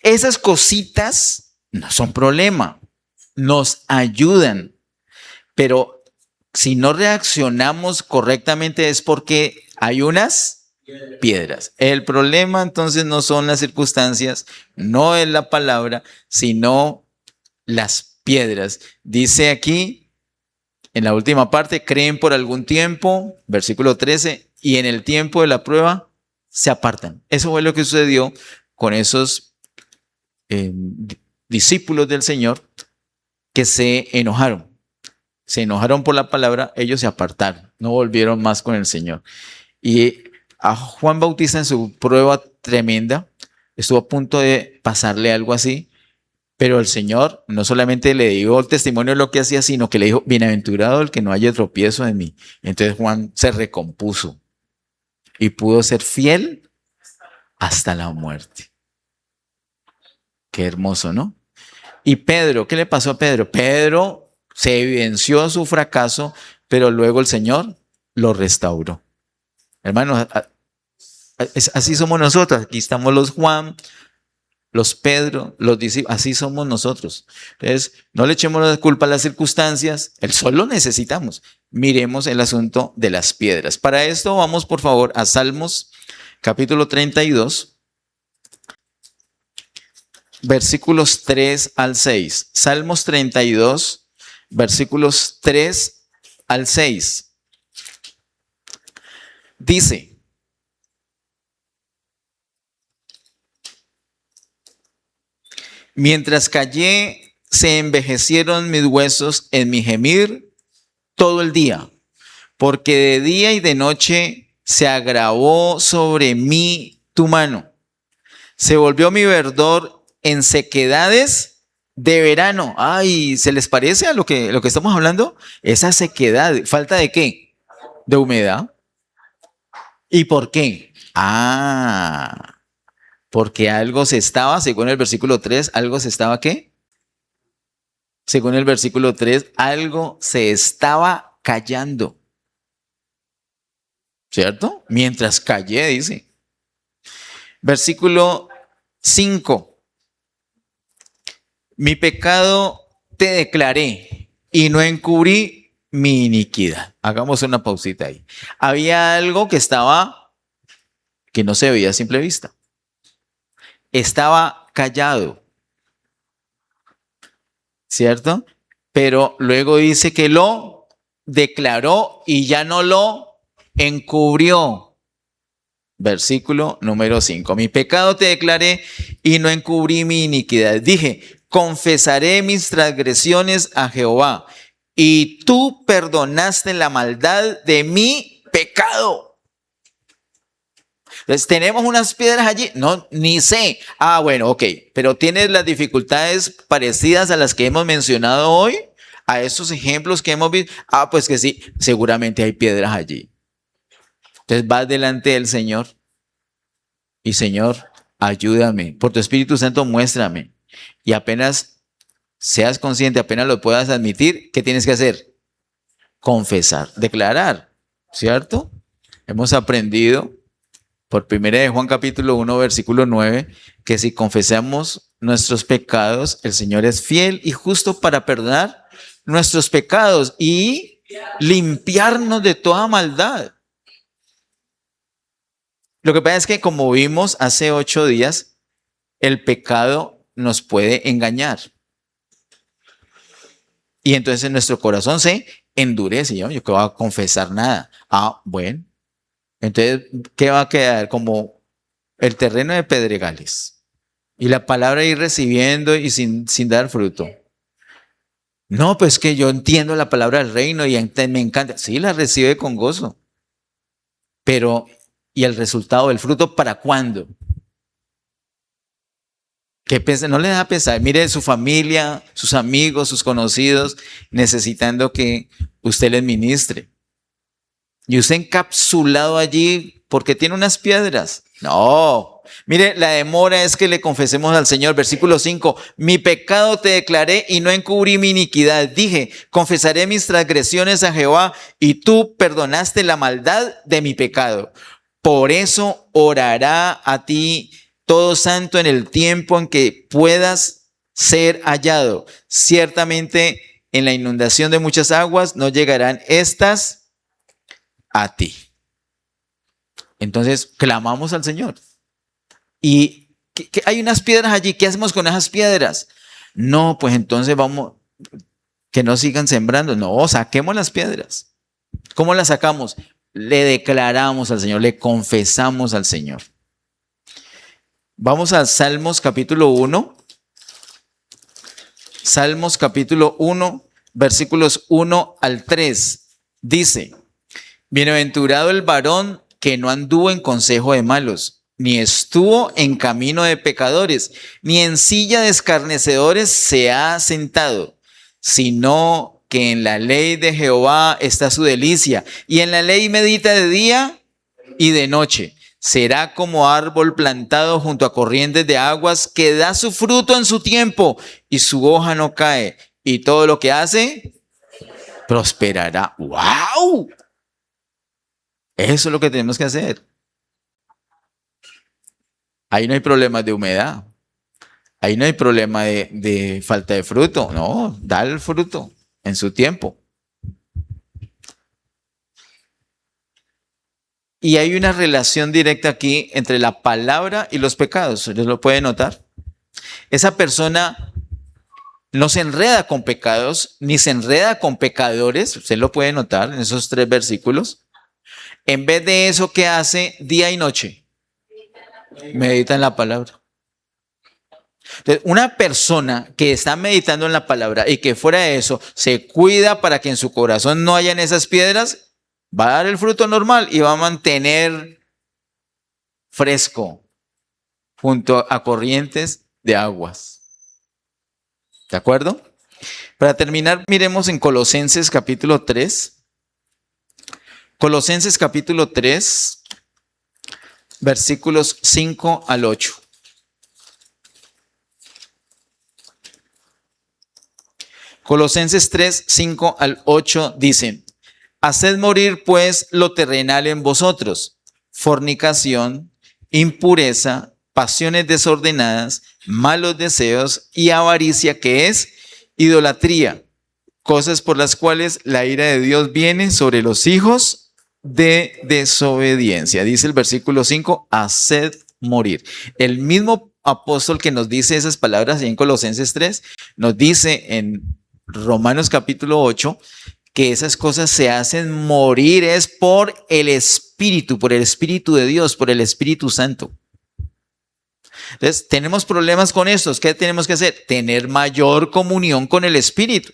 Esas cositas no son problema. Nos ayudan, pero si no reaccionamos correctamente es porque hay unas piedras. El problema entonces no son las circunstancias, no es la palabra, sino las piedras. Dice aquí, en la última parte, creen por algún tiempo, versículo 13, y en el tiempo de la prueba se apartan. Eso fue lo que sucedió con esos discípulos del Señor que se enojaron. Se enojaron por la palabra, ellos se apartaron, no volvieron más con el Señor. Y a Juan Bautista en su prueba tremenda, estuvo a punto de pasarle algo así, pero el Señor no solamente le dio el testimonio de lo que hacía, sino que le dijo, bienaventurado el que no haya tropiezo en mí. Entonces Juan se recompuso y pudo ser fiel hasta la muerte. Qué hermoso, ¿no? Y Pedro, ¿qué le pasó a Pedro? Pedro se evidenció su fracaso, pero luego el Señor lo restauró. Hermanos, así somos nosotros. Aquí estamos los Juan, los Pedro, los discípulos. Así somos nosotros. Entonces, no le echemos la culpa a las circunstancias. El sol lo necesitamos. Miremos el asunto de las piedras. Para esto vamos, por favor, a Salmos, capítulo 32. Versículos 3 al 6. Salmos 32, versículos 3 al 6. Dice, mientras callé, se envejecieron mis huesos en mi gemir todo el día, porque de día y de noche se agravó sobre mí tu mano. Se volvió mi verdor en sequedades de verano. Ay, ¿se les parece a lo que estamos hablando? Esa sequedad, ¿falta de qué? De humedad. ¿Y por qué? Porque algo se estaba, según el versículo 3, algo se estaba ¿qué? Según el versículo 3, algo se estaba callando. ¿Cierto? Mientras callé, dice. Versículo 5. Mi pecado te declaré y no encubrí mi iniquidad. Hagamos una pausita ahí. Había algo que no se veía a simple vista. Estaba callado. ¿Cierto? Pero luego dice que lo declaró y ya no lo encubrió. Versículo número 5. Mi pecado te declaré y no encubrí mi iniquidad. Dije, confesaré mis transgresiones a Jehová y tú perdonaste la maldad de mi pecado. Entonces, ¿tenemos unas piedras allí? No, ni sé. Bueno, ok. Pero ¿tienes las dificultades parecidas a las que hemos mencionado hoy? A esos ejemplos que hemos visto. Pues que sí, seguramente hay piedras allí. Entonces vas delante del Señor y Señor, ayúdame. Por tu Espíritu Santo, muéstrame. Y apenas seas consciente, apenas lo puedas admitir, ¿qué tienes que hacer? Confesar, declarar, ¿cierto? Hemos aprendido por 1 de Juan capítulo 1, versículo 9, que si confesamos nuestros pecados, el Señor es fiel y justo para perdonar nuestros pecados y limpiarnos de toda maldad. Lo que pasa es que, como vimos hace 8 días, el pecado nos puede engañar. Y entonces nuestro corazón se endurece. Yo que voy a confesar nada. Bueno. Entonces, ¿qué va a quedar? Como el terreno de pedregales. Y la palabra ir recibiendo y sin dar fruto. No, pues que yo entiendo la palabra del reino y me encanta. Sí, la recibe con gozo. Pero, ¿y el resultado del fruto para cuándo? Que no le da pesar. Mire su familia, sus amigos, sus conocidos, necesitando que usted les ministre. Y usted encapsulado allí porque tiene unas piedras. No. Mire, la demora es que le confesemos al Señor. Versículo 5. Mi pecado te declaré y no encubrí mi iniquidad. Dije, confesaré mis transgresiones a Jehová y tú perdonaste la maldad de mi pecado. Por eso orará a ti todo santo en el tiempo en que puedas ser hallado. Ciertamente en la inundación de muchas aguas no llegarán estas a ti. Entonces clamamos al Señor. Y hay unas piedras allí. ¿Qué hacemos con esas piedras? No, pues entonces vamos, que no sigan sembrando. No, saquemos las piedras. ¿Cómo las sacamos? Le declaramos al Señor, le confesamos al Señor. Vamos a Salmos capítulo 1. Salmos capítulo 1, versículos 1 al 3. Dice, bienaventurado el varón que no anduvo en consejo de malos, ni estuvo en camino de pecadores, ni en silla de escarnecedores se ha sentado, sino que en la ley de Jehová está su delicia, y en la ley medita de día y de noche. Será como árbol plantado junto a corrientes de aguas que da su fruto en su tiempo y su hoja no cae, y todo lo que hace prosperará. ¡Wow! Eso es lo que tenemos que hacer. Ahí no hay problemas de humedad. Ahí no hay problema de falta de fruto. No, da el fruto en su tiempo. Y hay una relación directa aquí entre la palabra y los pecados. ¿Ustedes lo pueden notar? Esa persona no se enreda con pecados, ni se enreda con pecadores. Usted lo puede notar en esos 3 versículos. En vez de eso, ¿qué hace día y noche? Medita en la palabra. Entonces, una persona que está meditando en la palabra y que fuera de eso se cuida para que en su corazón no hayan esas piedras, va a dar el fruto normal y va a mantener fresco junto a corrientes de aguas. ¿De acuerdo? Para terminar, miremos en Colosenses capítulo 3. Colosenses capítulo 3, versículos 5 al 8. Colosenses 3, 5 al 8 dicen, haced morir pues lo terrenal en vosotros, fornicación, impureza, pasiones desordenadas, malos deseos y avaricia, que es idolatría, cosas por las cuales la ira de Dios viene sobre los hijos de desobediencia. Dice el versículo 5, haced morir. El mismo apóstol que nos dice esas palabras en Colosenses 3, nos dice en Romanos capítulo 8, que esas cosas se hacen morir es por el Espíritu de Dios, por el Espíritu Santo. Entonces, tenemos problemas con estos. ¿Qué tenemos que hacer? Tener mayor comunión con el Espíritu.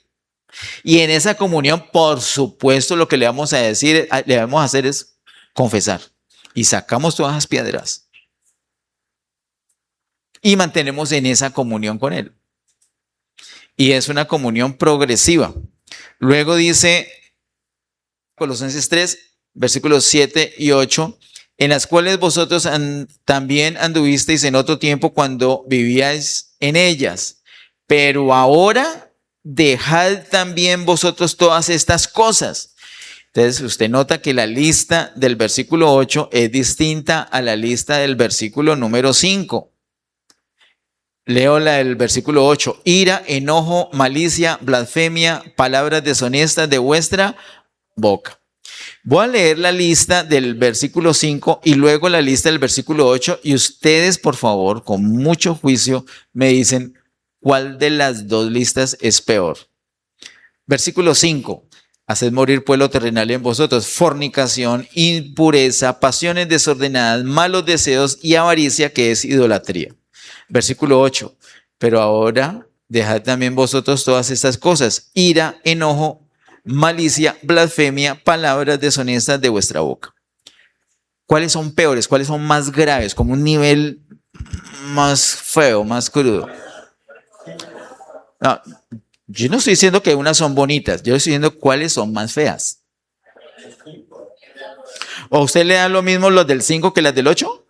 Y en esa comunión, por supuesto, lo que le vamos a decir, le vamos a hacer es confesar. Y sacamos todas las piedras. Y mantenemos en esa comunión con Él. Y es una comunión progresiva. Luego dice Colosenses 3, versículos 7 y 8, en las cuales vosotros también anduvisteis en otro tiempo cuando vivíais en ellas. Pero ahora dejad también vosotros todas estas cosas. Entonces usted nota que la lista del versículo 8 es distinta a la lista del versículo número 5. Leo la del versículo 8. Ira, enojo, malicia, blasfemia, palabras deshonestas de vuestra boca. Voy a leer la lista del versículo 5 y luego la lista del versículo 8 y ustedes, por favor, con mucho juicio, me dicen cuál de las dos listas es peor. Versículo 5. Haced morir pueblo terrenal en vosotros, fornicación, impureza, pasiones desordenadas, malos deseos y avaricia, que es idolatría. Versículo 8, pero ahora dejad también vosotros todas estas cosas, ira, enojo, malicia, blasfemia, palabras deshonestas de vuestra boca. ¿Cuáles son peores? ¿Cuáles son más graves? Como un nivel más feo, más crudo. No, yo no estoy diciendo que unas son bonitas, yo estoy diciendo cuáles son más feas. ¿O usted le da lo mismo los del 5 que las del 8?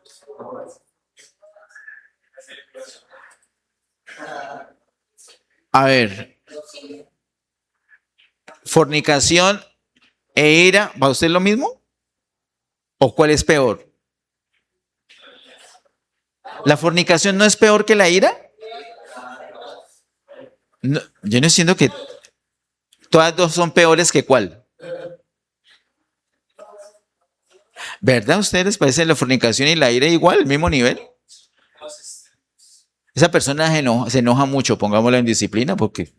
A ver, fornicación e ira, ¿va usted lo mismo? ¿O cuál es peor? ¿La fornicación no es peor que la ira? No, yo no siento que todas dos son peores que cuál. ¿Verdad? ¿Ustedes les parece la fornicación y la ira igual, al mismo nivel? Esa persona se enoja mucho, pongámosla en disciplina, porque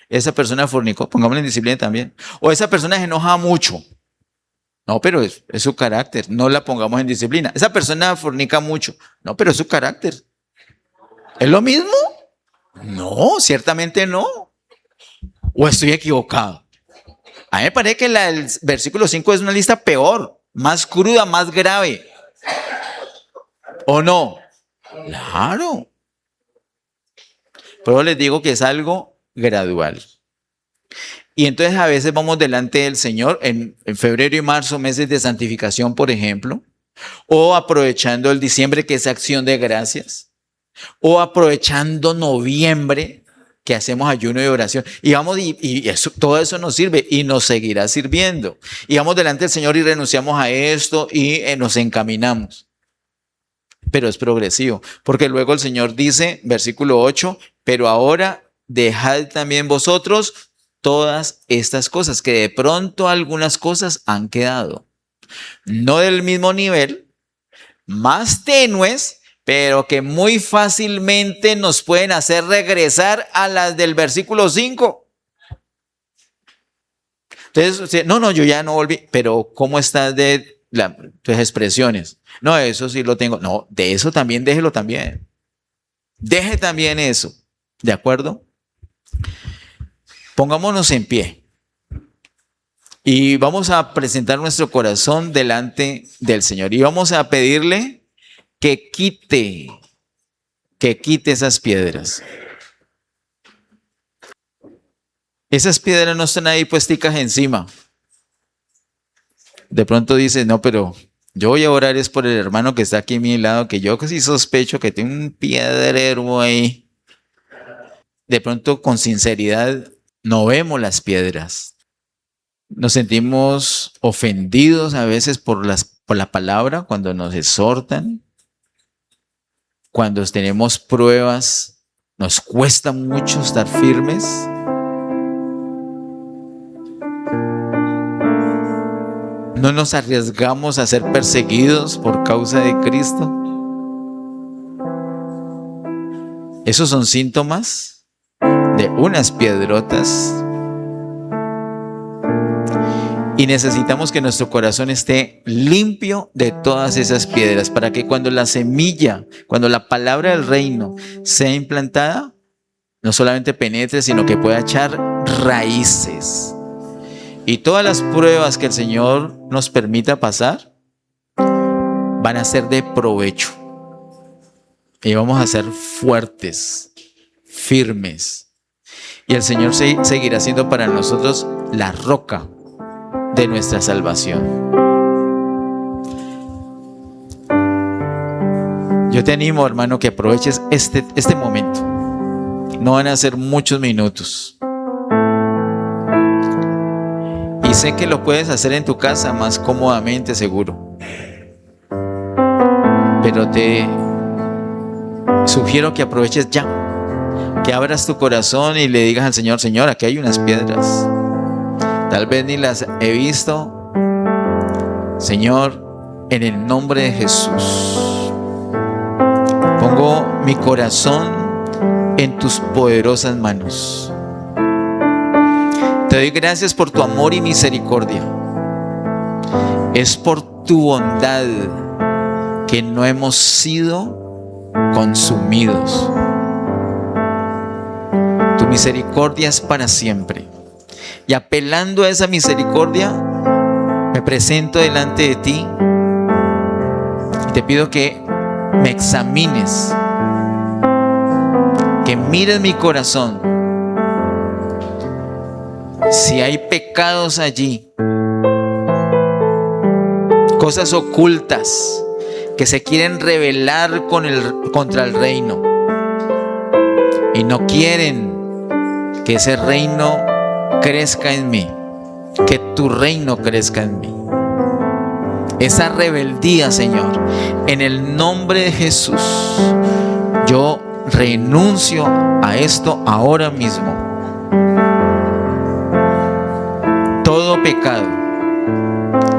esa persona fornicó, pongámosla en disciplina también. O esa persona se enoja mucho. No, pero es su carácter, no la pongamos en disciplina. Esa persona fornica mucho. No, pero es su carácter. ¿Es lo mismo? No, ciertamente no. ¿O estoy equivocado? A mí me parece que el versículo 5 es una lista peor, más cruda, más grave. ¿O no? Claro. Pero les digo que es algo gradual. Y entonces a veces vamos delante del Señor en febrero y marzo, meses de santificación, por ejemplo, o aprovechando el diciembre, que es acción de gracias, o aprovechando noviembre, que hacemos ayuno y oración. Y vamos y eso, todo eso nos sirve y nos seguirá sirviendo. Y vamos delante del Señor y renunciamos a esto y nos encaminamos. Pero es progresivo, porque luego el Señor dice, versículo 8, pero ahora dejad también vosotros todas estas cosas, que de pronto algunas cosas han quedado, no del mismo nivel, más tenues, pero que muy fácilmente nos pueden hacer regresar a las del versículo 5. Entonces, no, yo ya no volví, pero ¿cómo estás de tus expresiones? No, eso sí lo tengo. No, de eso también déjelo también. Deje también eso, ¿de acuerdo? Pongámonos en pie y vamos a presentar nuestro corazón delante del Señor y vamos a pedirle que quite esas piedras. Esas piedras no están ahí puesticas encima. De pronto dices, no, pero yo voy a orar es por el hermano que está aquí a mi lado, que yo casi sospecho que tiene un piedrero ahí. De pronto con sinceridad no vemos las piedras. Nos sentimos ofendidos a veces por la palabra cuando nos exhortan. Cuando tenemos pruebas, nos cuesta mucho estar firmes. No nos arriesgamos a ser perseguidos por causa de Cristo. Esos son síntomas de unas piedrotas. Y necesitamos que nuestro corazón esté limpio de todas esas piedras para que cuando la semilla, cuando la palabra del reino sea implantada, no solamente penetre, sino que pueda echar raíces. Y todas las pruebas que el Señor nos permita pasar van a ser de provecho. Y vamos a ser fuertes, firmes. Y el Señor seguirá siendo para nosotros la roca de nuestra salvación. Yo te animo, hermano, que aproveches este momento. No van a ser muchos minutos. Y sé que lo puedes hacer en tu casa más cómodamente, seguro. Pero te sugiero que aproveches ya. Que abras tu corazón y le digas al Señor, Señor, aquí hay unas piedras. Tal vez ni las he visto. Señor, en el nombre de Jesús, pongo mi corazón en tus poderosas manos. Te doy gracias por tu amor y misericordia. Es por tu bondad que no hemos sido consumidos. Tu misericordia es para siempre. Y apelando a esa misericordia, me presento delante de ti y te pido que me examines, que mires mi corazón. Si hay pecados allí, cosas ocultas que se quieren rebelar contra el reino y no quieren que ese reino crezca en mí, que tu reino crezca en mí. Esa rebeldía, Señor, en el nombre de Jesús, yo renuncio a esto ahora mismo. Todo pecado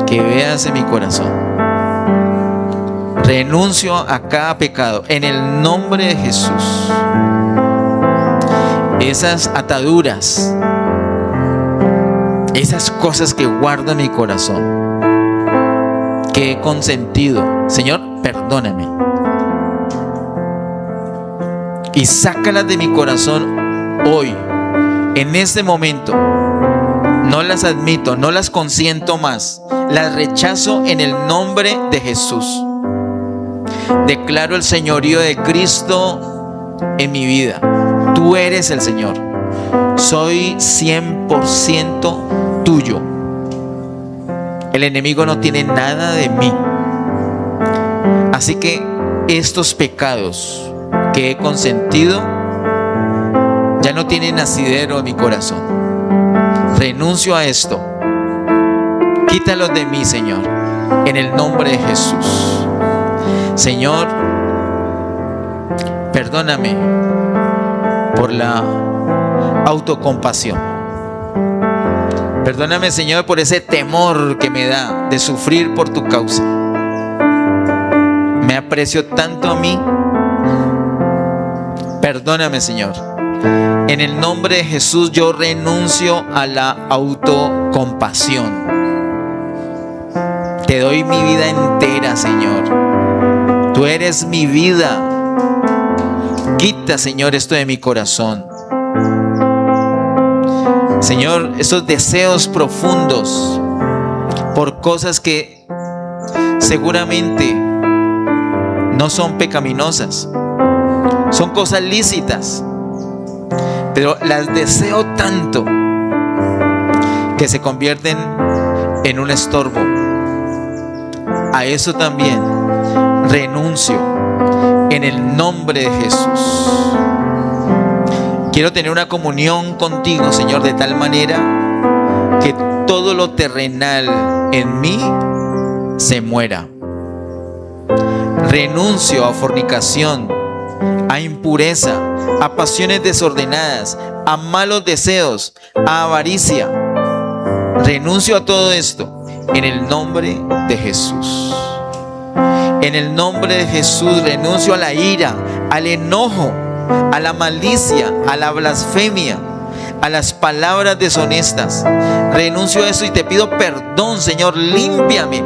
que veas en mi corazón, Renuncio a cada pecado en el nombre de Jesús. Esas ataduras, esas cosas que guardo en mi corazón, que he consentido, Señor, perdóname. Y sácalas de mi corazón hoy, en este momento. No las admito, no las consiento más. Las rechazo en el nombre de Jesús. Declaro el señorío de Cristo en mi vida. Tú eres el Señor. Soy 100% tuyo. El enemigo no tiene nada de mí. Así que estos pecados que he consentido ya no tienen asidero en mi corazón. Renuncio a esto. Quítalos de mí, Señor, en el nombre de Jesús. Señor, perdóname por la autocompasión. Perdóname, Señor, por ese temor que me da de sufrir por tu causa. Me aprecio tanto a mí. Perdóname, Señor. En el nombre de Jesús yo renuncio a la autocompasión. Te doy mi vida entera, Señor. Tú eres mi vida. Quita, Señor, esto de mi corazón. Señor, esos deseos profundos por cosas que seguramente no son pecaminosas, son cosas lícitas, pero las deseo tanto que se convierten en un estorbo. A eso también renuncio en el nombre de Jesús. Quiero tener una comunión contigo, Señor, de tal manera que todo lo terrenal en mí se muera. Renuncio a fornicación, a impureza, a pasiones desordenadas, a malos deseos, a avaricia. Renuncio a todo esto en el nombre de Jesús. En el nombre de Jesús renuncio a la ira, al enojo, a la malicia, a la blasfemia, a las palabras deshonestas. Renuncio a eso y te pido perdón, Señor. Límpiame,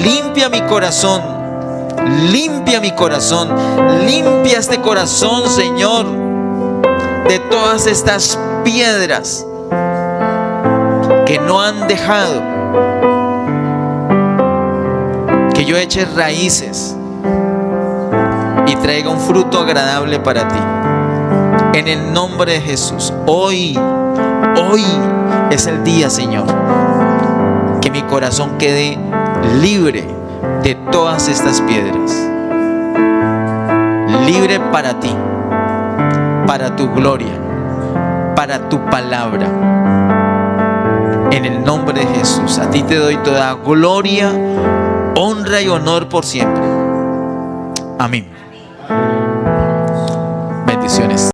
limpia mi corazón, limpia mi corazón, limpia este corazón, Señor, de todas estas piedras que no han dejado que yo eche raíces y traiga un fruto agradable para ti. En el nombre de Jesús, hoy es el día, Señor, que mi corazón quede libre de todas estas piedras. Libre para ti, para tu gloria, para tu palabra. En el nombre de Jesús, a ti te doy toda gloria, honra y honor por siempre. Amén. Bendiciones.